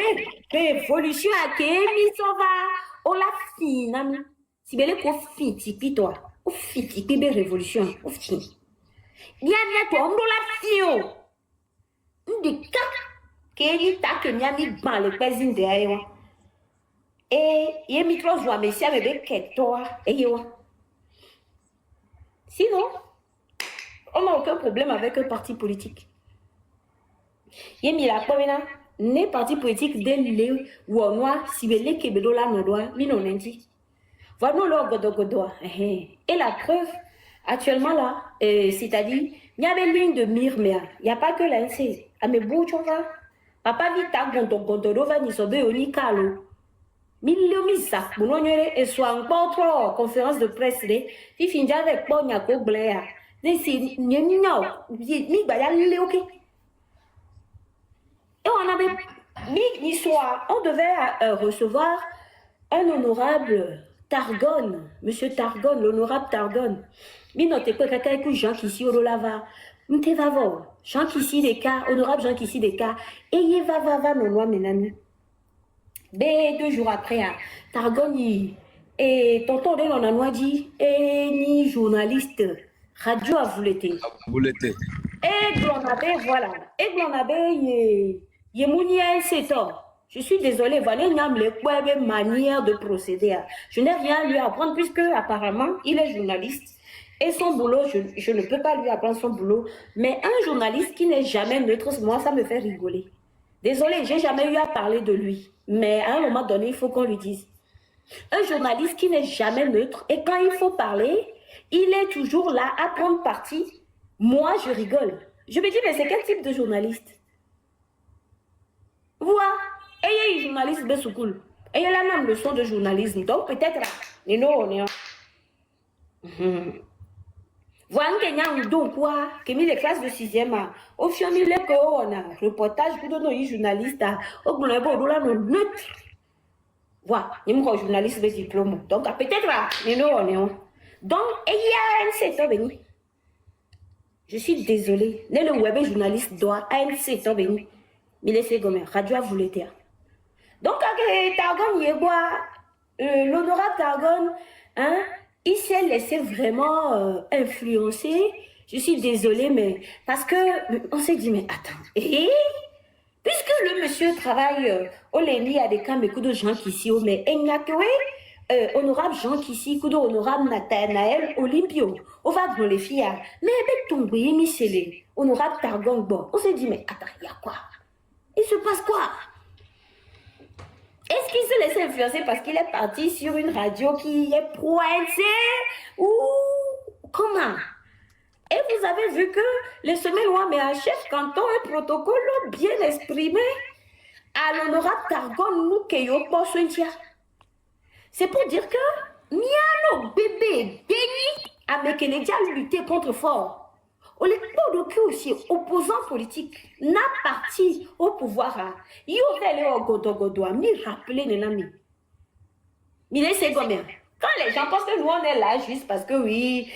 évolution à qui, mi s'en va, on la fine, si belle qu'on fit, tipi toi. Au fit, il y a révolution. Au fit. Il y a toi, on la fio. Un des cas qui t'a que n'y a mis dans le pésin de aïe. Et il y a mis trois jours, mais si avec toi, et yo. Sinon, on n'a aucun problème avec un parti politique. Il y a mis la première, les partis politiques dès le ou en noir, si vous voulez que vous la noir, mais non, lundi. Voilà le et la preuve, actuellement là, c'est-à-dire, il y avait l'une de Mirmea. Il n'y a pas que l'ANC. Ah, mais bon, tu vois, papa vita gondo va ni sobe oni kalo. Milomisa, mon et soit encore trois conférences de presse, il finit avec Ponyako Blair. Et on avait mis l'histoire, on devait recevoir un honorable Targone, monsieur Targone, l'honorable Targone. Mais non, t'es pas quelqu'un qui Jean qui ici au Lava. M'te va voir. Jean qui ici des cas, honorable Jean qui ici des cas. Et y va, non, moi, mes amis. Ben, 2 jours après, Targone, et tonton de l'on a dit, et ni journaliste, radio à Vouleté. Et Glonabé, voilà. Et Glonabé, y mouniel, c'est tort. Je suis désolée, voilà une manière de procéder. Je n'ai rien à lui apprendre puisque apparemment il est journaliste et son boulot, je ne peux pas lui apprendre son boulot. Mais un journaliste qui n'est jamais neutre, moi ça me fait rigoler. Désolée, j'ai jamais eu à parler de lui. Mais à un moment donné, il faut qu'on lui dise. Un journaliste qui n'est jamais neutre et quand il faut parler, il est toujours là à prendre parti. Moi, je rigole. Je me dis, mais c'est quel type de journaliste? Voilà. Et il y a un journaliste de Soukoul. Et il y a la même leçon de journalisme. Donc peut-être, voilà qu'il y a un don quoi, que mis les classes de 6e, au fur et à mesure qu'on a reportage pour donner journaliste, au bout de la neutre. Voilà, il y a un journaliste de diplôme. Donc peut-être, donc, il y a un secteur béni. Je suis désolée. Le web journaliste doit à un secteur béni. Mais laissez gomme, radio à vous l'été. Donc, Targone, l'honorable Targone, hein, il s'est laissé vraiment influencer. Je suis désolée, mais parce que on s'est dit, mais attends, puisque le monsieur monsieur travaille au Léni à des cas, mais de gens qui ici, mais honorable Jean Kissi, honorable Nathanaël Olympio, on va dans les filles, mais avec ton bruit, Michel, honorable Targon, bon, on s'est dit, mais attends, il y a quoi? Il se passe quoi? Est-ce qu'il se laisse influencer parce qu'il est parti sur une radio qui est pointée? Ou comment? Et vous avez vu que les semaines où mais un chef canton un protocole bien exprimé à l'honorable Targon nous qui c'est pour dire que Miano bébé béni à Mekenedia lutter contre fort. On les peut aussi opposant politique n'a parti au pouvoir. Il y avait au Godogodoa, mi rappeler les amis. Mais c'est combien? Quand les gens pensent que nous on est là juste parce que oui,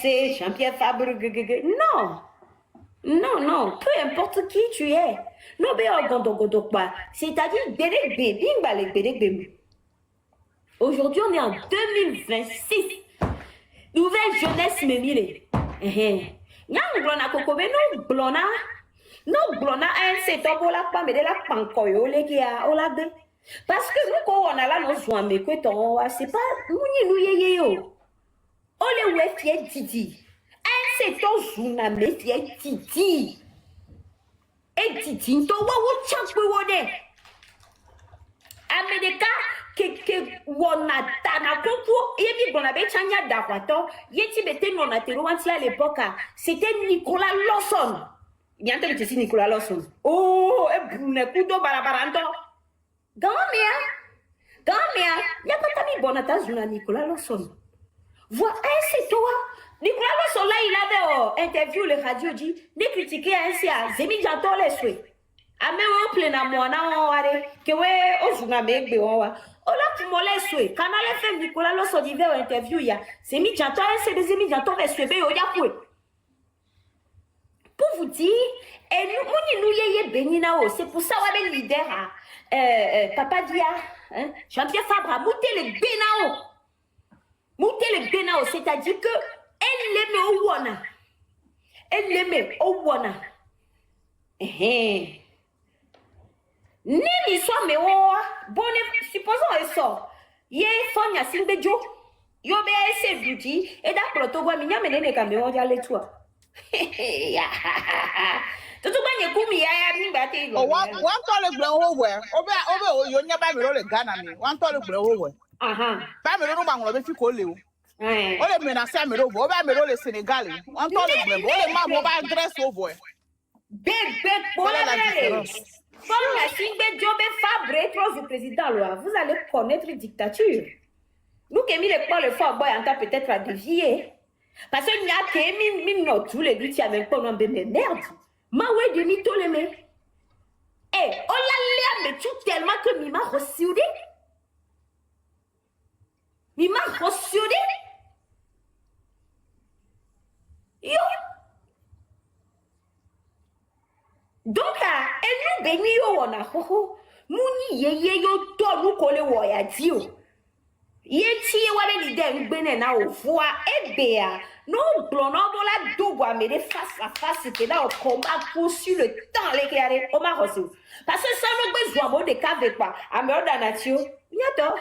c'est Jean-Pierre Fabre, non. Non, non, peu importe qui tu es. Non, mais au Godogodoa, c'est-à-dire Bédek Bébé, les Bédek Bébé. Aujourd'hui, on est en 2026. Nouvelle jeunesse me mire. Nyang blona kokobe no blona un seto bola pa me de la pankoyo le ki a olade. Parce que nous ko on a là nos soins mais que ton c'est pas nous ye yo. Ole we fie titi. Un seto zuna me fie titi. Et titi to wo champu wode. America que wona tana konko yebi blona be chanya dakwato yeti bete nona tero wanti à l'époque c'était Nicolas Lawson. Il y a un tel que Nicolas Lawson. Oh et brune kudo barabaranto. Gamia ya pas mi bonata zuna Nicolas Lawson. Vois c'est toi. Nicolas Lawson là il avait interview le radio dit ne critiquer ainsi à Zemi Janto les souhaits. Ame wo plena mona ware ke we ozuna megbe wa ola kumole swe kanale FM Nicolas Lawson dit vers interview ya c'est mi janto c'est des mi janto reswebe yo ya kwe pour vous dire et nous yeye benina o c'est pour ça wa leader papa dia hein Jean-Pierre Fabre monter le benao c'est-à-dire que elle l'aimait au wona Nini soit me oa bonne supposons et sort ye fonya simbejo yo be ese duty et da protogwa minya menene ka me oja le toi tutu banye kumi ya mi ba te lo wan to le gbe wo we obe yo nya ba mi ro le Ghana mi wan to le gbe wo we ba mi ro ba ngolo be fi ko le o le menacer mi ro bo ba mi ro le Sénégal wan to le gbe o le ma mo ba Grèce o bo big pour la différence. Comme la Singbe Djobé Fabre, trop du président, vous allez connaître dictature. Nous qui mis les points le fort boy en temps peut-être à dévier. Parce qu'il y a que mis tous les buts avec pas non mais merde. Ma ouais de mi le me. Eh, oh là mais tout tellement que mi m'a reçu. Mi m'a reçu. Yo. Donc, et nous bénissons on a ho muni ye yo to nous kole wo ya dio ye tie wa be leader gbene na o fo ebea no blono bola dogo me de face à face que na o combat pour sur le temps les qui o ma reçu parce que ça nous besoin mo de cave quoi a me oda natio nyato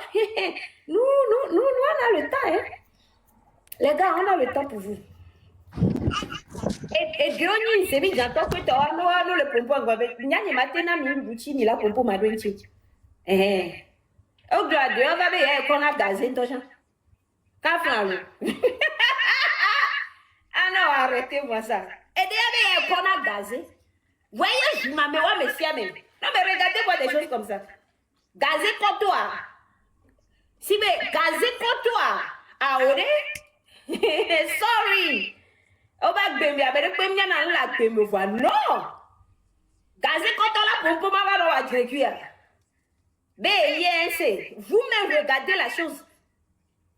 nous on a le temps hein les gars on a le temps pour vous. Et Diony, c'est bien, j'entends que tu as le pompon. Il y a des matins, il y a la pompon, ma douce. Eh. Au grade, on va bien qu'on a gazé, toi. Café. Ah non, arrêtez-moi ça. Et derrière, qu'on a gazé. Voyez, je m'en mets, monsieur, mais. Non, mais regardez-moi des choses comme ça. Gazé pour toi. Si, mais gazé pour toi. Ah, ouais? Sorry. On va gagner avec le premier nan la que me voit non gazé quand on la pompe ma va dans la cuillère mais yes vous-même regardez la chose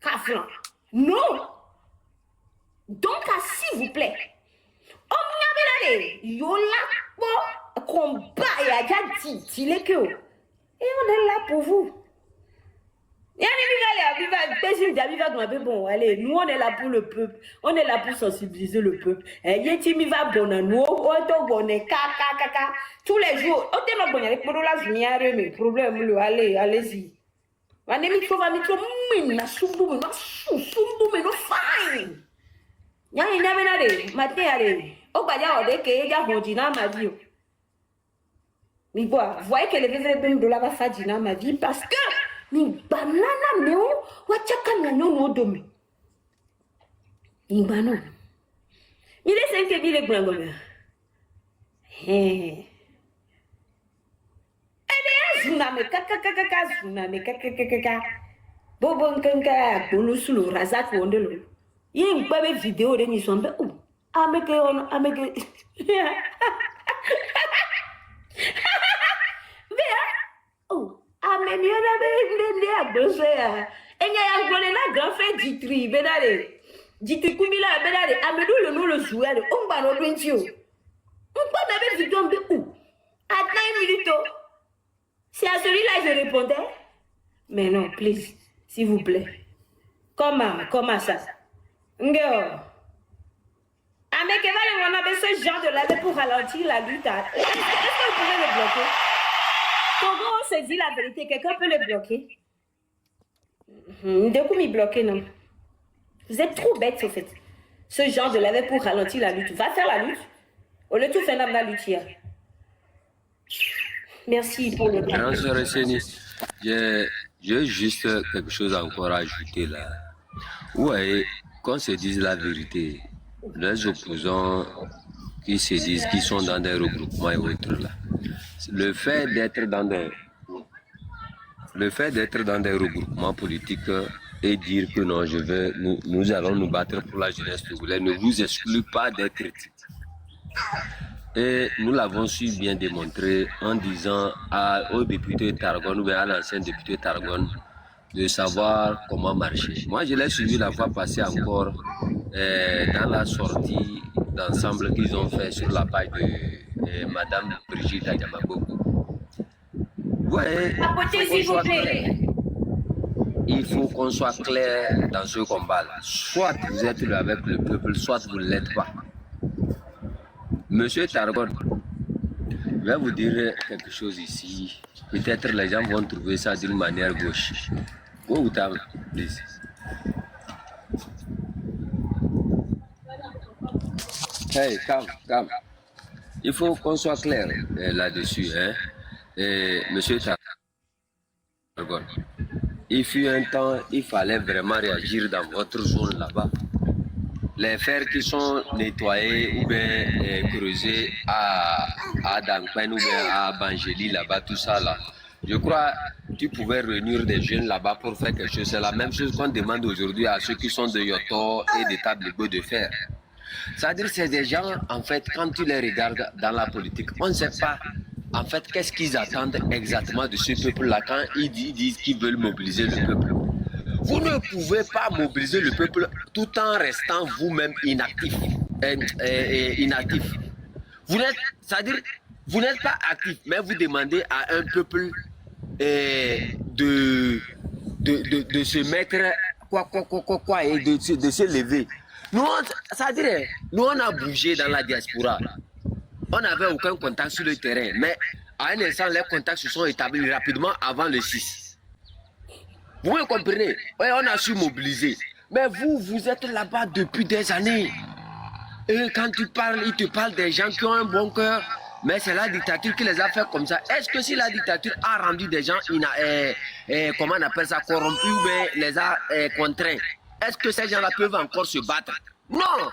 Kaflan non donc s'il vous plaît on y avait yo là pour combat et a déjà dit il est que et on est là pour vous Bon, allez, nous on est là pour le peuple, on est là pour sensibiliser le peuple. Yetimi va bon à nous, tous les jours. On te bon avec pour la lumière, mais problème, allez-y. On est mis trop, na sumbu, na sumbu, no fine. Y'a une avenade, matin, allez. Oh, bah, y'a des que y'a bon dîner ma vie. Mais bon, voyez que les $20 va faire dîner ma vie parce que. Ni banana meo wachaka na no domi. Ni banana. Mi le senke bi le gbango me. Zuna me kaka zuna me kaka. Bobo nkanka bolu sulu razak wondelo. Yin gbabe video de ni sombe. Ameke. Mais mieux la grand frère Ditri, benale. Ditri Kumila, benale. Amedou le nom le joueur, on va le Bentio. On peut d'abord vidéo de où? À 9 minutes. C'est à celui-là que je répondais. Mais non, please, s'il vous plaît. Comment ça? Ngeo. On avait ce genre de laver pour ralentir la lutte. Est-ce que vous pouvez le bloquer? Comment on se dit la vérité? Quelqu'un peut le bloquer? De quoi m'y bloquer, non? Vous êtes trop bête, au fait. Ce genre de laver pour ralentir la lutte. Va faire la lutte. Au lieu de tout faire la lutte hier. Merci pour le temps. J'ai juste quelque chose encore à ajouter là. Ouais, qu'on se dise la vérité, les opposants qui se disent qu'ils sont dans des regroupements et autres là. Le fait d'être dans des regroupements politiques et dire que non, nous allons nous battre pour la jeunesse togolaise ne vous exclut pas d'être critique. Et nous l'avons su bien démontrer en disant au député Targon ou bien à l'ancien député Targon de savoir comment marcher. Moi, je l'ai suivi la fois passée encore dans la sortie d'ensemble qu'ils ont fait sur la page de Madame Brigitte Adjamabo. Ouais, il faut qu'on soit clair dans ce combat-là. Soit vous êtes là avec le peuple, soit vous ne l'êtes pas. Monsieur Targon, je vais vous dire quelque chose ici. Peut-être les gens vont trouver ça d'une manière gauche. Go down, please. Hey, calme. Il faut qu'on soit clair là-dessus. Hein? Monsieur Targon, il fut un temps, il fallait vraiment réagir dans votre zone là-bas. Les fers qui sont nettoyés ou bien creusés à Dankwen ou bien à Bangeli là-bas, tout ça là. Je crois que tu pouvais réunir des jeunes là-bas pour faire quelque chose. C'est la même chose qu'on demande aujourd'hui à ceux qui sont de Yoto et des tables de fer. C'est-à-dire que c'est des gens, en fait, quand tu les regardes dans la politique, on ne sait pas, en fait, qu'est-ce qu'ils attendent exactement de ce peuple-là quand ils disent qu'ils veulent mobiliser le peuple. Vous ne pouvez pas mobiliser le peuple tout en restant vous-même inactif. C'est-à-dire, vous n'êtes pas actif, mais vous demandez à un peuple de se mettre et de se lever. Nous, c'est-à-dire, nous on a bougé dans la diaspora. On n'avait aucun contact sur le terrain, mais à un instant, les contacts se sont établis rapidement avant le 6. Vous me comprenez? Oui, on a su mobiliser. Mais vous êtes là-bas depuis des années. Et quand tu parles, ils te parlent des gens qui ont un bon cœur. Mais c'est la dictature qui les a fait comme ça. Est-ce que si la dictature a rendu des gens, comment on appelle ça, corrompus, ou bien les a contraints, est-ce que ces gens-là peuvent encore se battre? Non!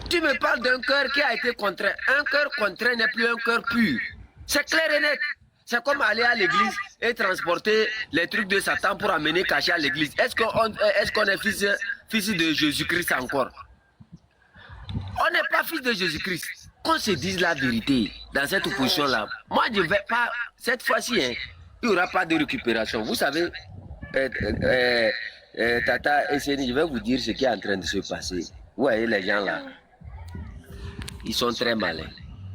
Tu me parles d'un cœur qui a été contraint. Un cœur contraint n'est plus un cœur pur. C'est clair et net. C'est comme aller à l'église et transporter les trucs de Satan pour amener cacher à l'église. Est-ce qu'on est fils de Jésus-Christ encore? On n'est pas fils de Jésus-Christ. Qu'on se dise la vérité dans cette opposition-là. Moi, je ne vais pas, cette fois-ci, hein, il n'y aura pas de récupération. Vous savez, Tata et Séni, je vais vous dire ce qui est en train de se passer. Vous voyez les gens là, ils sont très malins.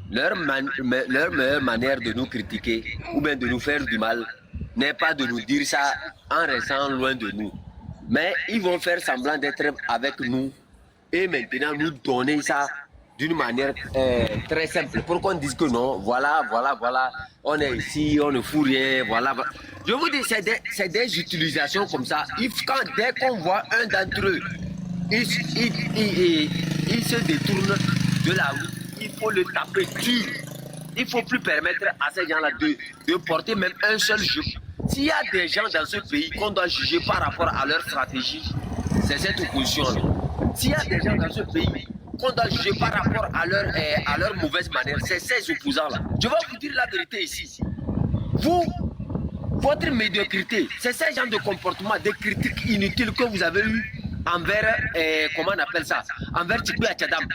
Leur meilleure manière de nous critiquer ou bien de nous faire du mal, n'est pas de nous dire ça en restant loin de nous. Mais ils vont faire semblant d'être avec nous et maintenant nous donner ça d'une manière très simple pour qu'on dise que non, voilà, on est ici, on ne fout rien, voilà. Je vous dis, c'est des utilisations comme ça. Dès qu'on voit un d'entre eux, il se détourne de la route, il faut le taper dur. Il ne faut plus permettre à ces gens-là de porter même un seul jeu. S'il y a des gens dans ce pays qu'on doit juger par rapport à leur stratégie, c'est cette opposition-là. S'il y a des gens dans ce pays qu'on doit juger par rapport à leur mauvaise manière, c'est ces opposants-là. Je vais vous dire la vérité ici. Votre médiocrité, c'est ces gens de comportement, des critiques inutiles que vous avez eues envers, comment on appelle ça, envers Tchikou Atchadam.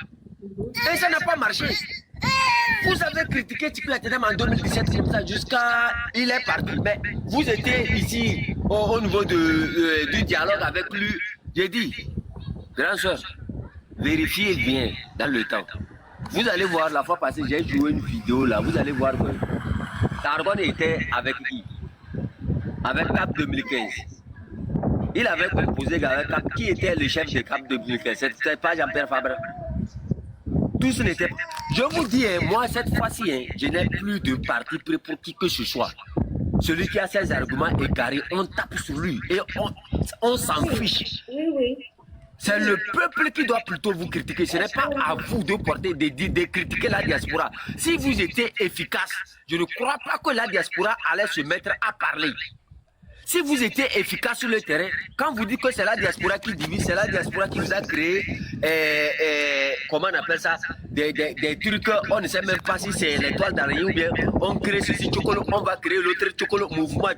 Et ça n'a pas marché. Vous avez critiqué Tchikou Atchadam en 2017 comme ça jusqu'à... Il est parti. Mais vous étiez ici au niveau du dialogue avec lui. J'ai dit, grand soeur, vérifiez bien dans le temps. Vous allez voir, la fois passée, j'ai joué une vidéo là. Vous allez voir que Targon était avec qui? Avec CAP 2015. Il avait composé avec CAP. Qui était le chef de CAP 2015? C'était pas Jean-Pierre Fabre. Tout ce n'était pas. Je vous dis, moi, cette fois-ci, je n'ai plus de parti pris pour qui que ce soit. Celui qui a ses arguments égarés, on tape sur lui et on s'en fiche. C'est le peuple qui doit plutôt vous critiquer. Ce n'est pas à vous de porter de critiquer la diaspora. Si vous étiez efficace, je ne crois pas que la diaspora allait se mettre à parler. Si vous étiez efficace sur le terrain, quand vous dites que c'est la diaspora qui divise, c'est la diaspora qui vous a créé, comment on appelle ça, des trucs, on ne sait même pas si c'est l'étoile d'araignée ou bien on crée ceci, Tchokolo, on va créer l'autre Tchokolo, mouvement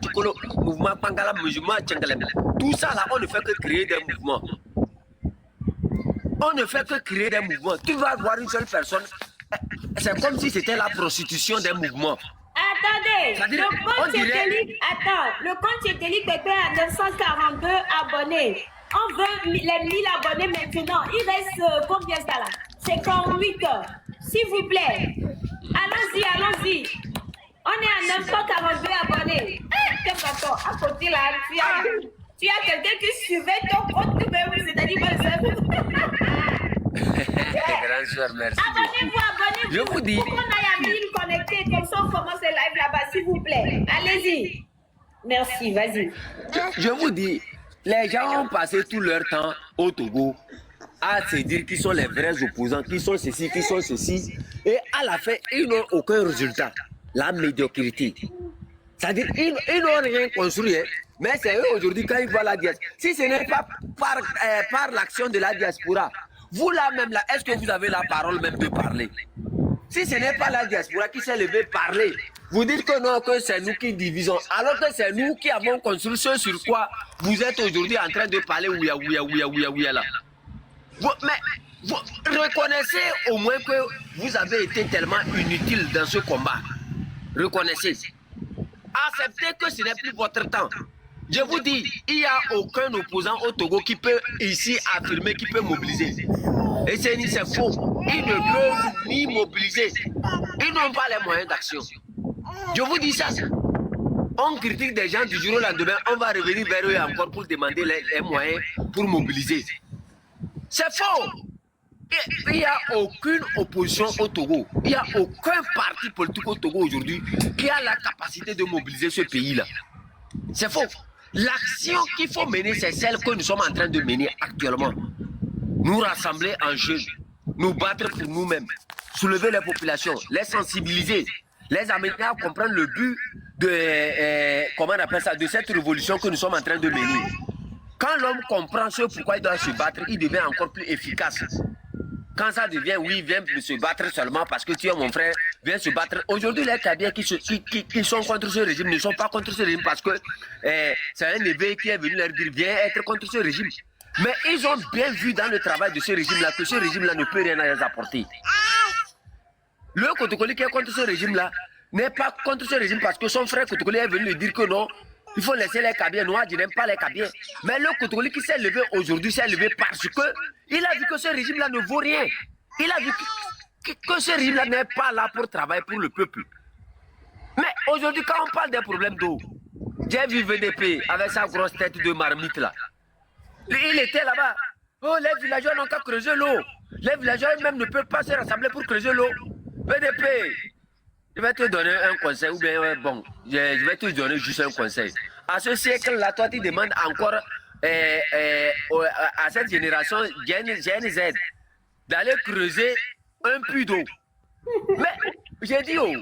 Pangala, mouvement Tchengalem. Tout ça là, on ne fait que créer des mouvements. On ne fait que créer des mouvements. Tu vas voir une seule personne, c'est comme si c'était la prostitution des mouvements. Attendez, le compte Chétélique était à 942 abonnés. On veut les 1000 abonnés maintenant. Il reste combien ça là? 58 heures. S'il vous plaît. Allons-y. On est à 942 abonnés. À côté là, tu as quelqu'un qui suivait ton compte, c'est-à-dire Grand soeur, merci. Abonnez-vous. Je vous dis. Pour qu'on aille à 1000 connectés, comme ça on commence le live là-bas, s'il vous plaît. Allez-y. Merci, vas-y. Je vous dis, les gens ont passé tout leur temps au Togo à se dire qu'ils sont les vrais opposants, qu'ils sont ceci, et à la fin, ils n'ont aucun résultat. La médiocrité. C'est-à-dire, ils n'ont rien construit, hein. Mais c'est eux aujourd'hui quand ils voient la diaspora. Si ce n'est pas par l'action de la diaspora, vous là même là, est-ce que vous avez la parole même de parler? Si ce n'est pas la diaspora qui s'est levée parler, vous dites que non, que c'est nous qui divisons, alors que c'est nous qui avons construit ce sur quoi vous êtes aujourd'hui en train de parler ouya là. Mais vous reconnaissez au moins que vous avez été tellement inutile dans ce combat. Reconnaissez. Acceptez que ce n'est plus votre temps. Je vous dis, il n'y a aucun opposant au Togo qui peut ici affirmer, qui peut mobiliser. Et c'est faux. Ils ne peuvent ni mobiliser. Ils n'ont pas les moyens d'action. Je vous dis ça. On critique des gens du jour au lendemain, on va revenir vers eux encore pour demander les moyens pour mobiliser. C'est faux. Il n'y a aucune opposition au Togo. Il n'y a aucun parti politique au Togo aujourd'hui qui a la capacité de mobiliser ce pays-là. C'est faux. L'action qu'il faut mener, c'est celle que nous sommes en train de mener actuellement. Nous rassembler en jeunes, nous battre pour nous-mêmes, soulever les populations, les sensibiliser, les amener à comprendre le but de, comment on appelle ça, de cette révolution que nous sommes en train de mener. Quand l'homme comprend ce pourquoi il doit se battre, il devient encore plus efficace. Quand ça devient, oui, il vient se battre seulement parce que tu es mon frère, viens se battre. Aujourd'hui, les Kabyles qui sont contre ce régime ne sont pas contre ce régime parce que c'est un évêque qui est venu leur dire, viens être contre ce régime. Mais ils ont bien vu dans le travail de ce régime-là que ce régime-là ne peut rien les apporter. Le Kotokoli qui est contre ce régime-là n'est pas contre ce régime parce que son frère Kotokoli est venu lui dire que non, il faut laisser les Kabyles. Moi, je n'aime pas les Kabyles. Mais le Kotokoli qui s'est levé aujourd'hui s'est levé parce que il a vu que ce régime-là ne vaut rien. Il a vu que ce régime-là n'est pas là pour travailler pour le peuple. Mais aujourd'hui, quand on parle des problèmes d'eau, J'ai vu VDP avec sa grosse tête de marmite là. Il était là-bas. Oh, les villageois n'ont qu'à creuser l'eau. Les villageois même ne peuvent pas se rassembler pour creuser l'eau. VDP, je vais te donner un conseil, ou bien, bon, je vais te donner juste un conseil. À ce siècle-là, toi, tu demandes encore à cette génération GNZ d'aller creuser un puits d'eau. Mais, j'ai dit, oh,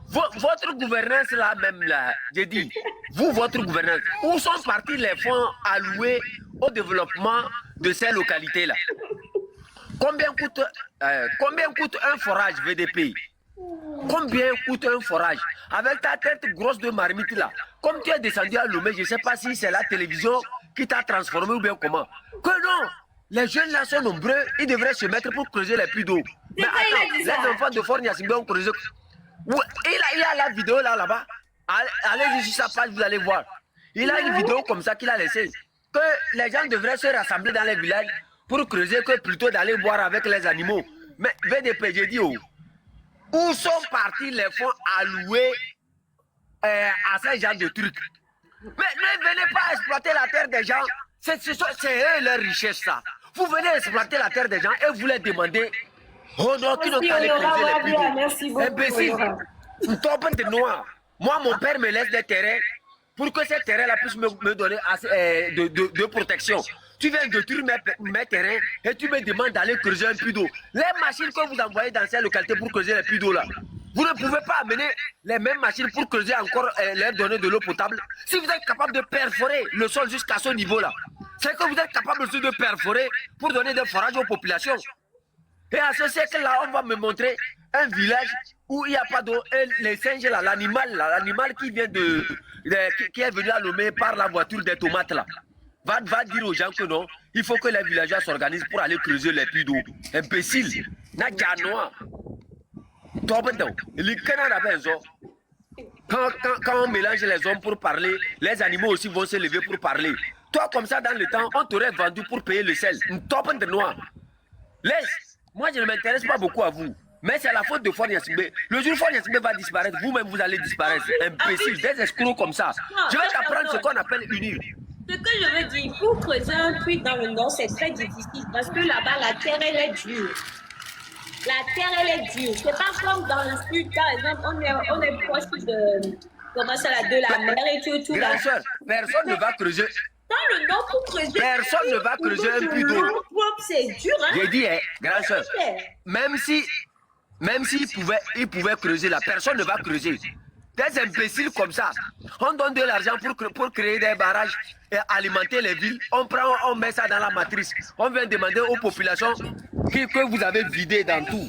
votre gouvernance là même là, j'ai dit, vous, votre gouvernance, où sont partis les fonds alloués au développement de ces localités-là? Combien coûte un forage VDP? Combien coûte un forage? Avec ta tête grosse de marmite là, comme tu es descendu à Lomé, je ne sais pas si c'est la télévision qui t'a transformé ou bien comment. Que non, les jeunes là sont nombreux, ils devraient se mettre pour creuser les puits d'eau. Mais attends, les enfants de Fort Gnassingbé ont creusé. Il a la vidéo là-bas. Allez sur sa page, vous allez voir. Il a une vidéo comme ça qu'il a laissée. Que les gens devraient se rassembler dans les villages pour creuser que plutôt d'aller boire avec les animaux. Mais VDP, j'ai dit, où sont partis les fonds alloués à ce genre de trucs? Mais ne venez pas exploiter la terre des gens. C'est eux leur richesse, ça. Vous venez exploiter la terre des gens et vous les demandez. Oh non, qui n'ont qu'à les creuser les puits d'eau. Imbécile. Top de noir. Moi, mon père me laisse des terrains pour que ces terrains-là puissent me donner assez, de protection. Tu viens détruire mes terrains et tu me demandes d'aller creuser un puits d'eau. Les machines que vous envoyez dans ces localités pour creuser les puits d'eau là, vous ne pouvez pas amener les mêmes machines pour creuser encore, leur donner de l'eau potable. Si vous êtes capable de perforer le sol jusqu'à ce niveau-là, c'est que vous êtes capable aussi de perforer pour donner des forages aux populations. Et à ce siècle-là, on va me montrer un village où il n'y a pas d'eau. Et les singes là, l'animal qui vient qui est venu à Lomé par la voiture des tomates là, va dire aux gens que non, il faut que les villageois s'organisent pour aller creuser les puits d'eau. Imbécile. Quand on mélange les hommes pour parler, les animaux aussi vont se lever pour parler. Toi, comme ça, dans le temps, on t'aurait vendu pour payer le sel. Top de noir. Laisse. Moi, je ne m'intéresse pas beaucoup à vous. Mais c'est la faute de Fort Gnassingbé. Le jour où Fort Gnassingbé va disparaître, vous-même, vous allez disparaître. Imbécile, des escrocs comme ça. Je vais t'apprendre ce qu'on appelle unir. Ce que je veux dire, pour creuser un puits dans le nord, c'est très difficile parce que là-bas, la terre, elle est dure. La terre, elle est dure. C'est pas comme dans le sud, par exemple, on est proche de, comment ça, de la mer et tout. Grand soeur, personne ne va creuser. Dans le nord, pour creuser. Personne ne va creuser un puits d'eau. C'est dur, hein. J'ai dit, grand soeur, même s'il pouvait creuser là, personne ne va creuser. Des imbéciles comme ça, on donne de l'argent pour créer des barrages et alimenter les villes. On met ça dans la matrice. On vient demander aux populations que vous avez vidé dans tout.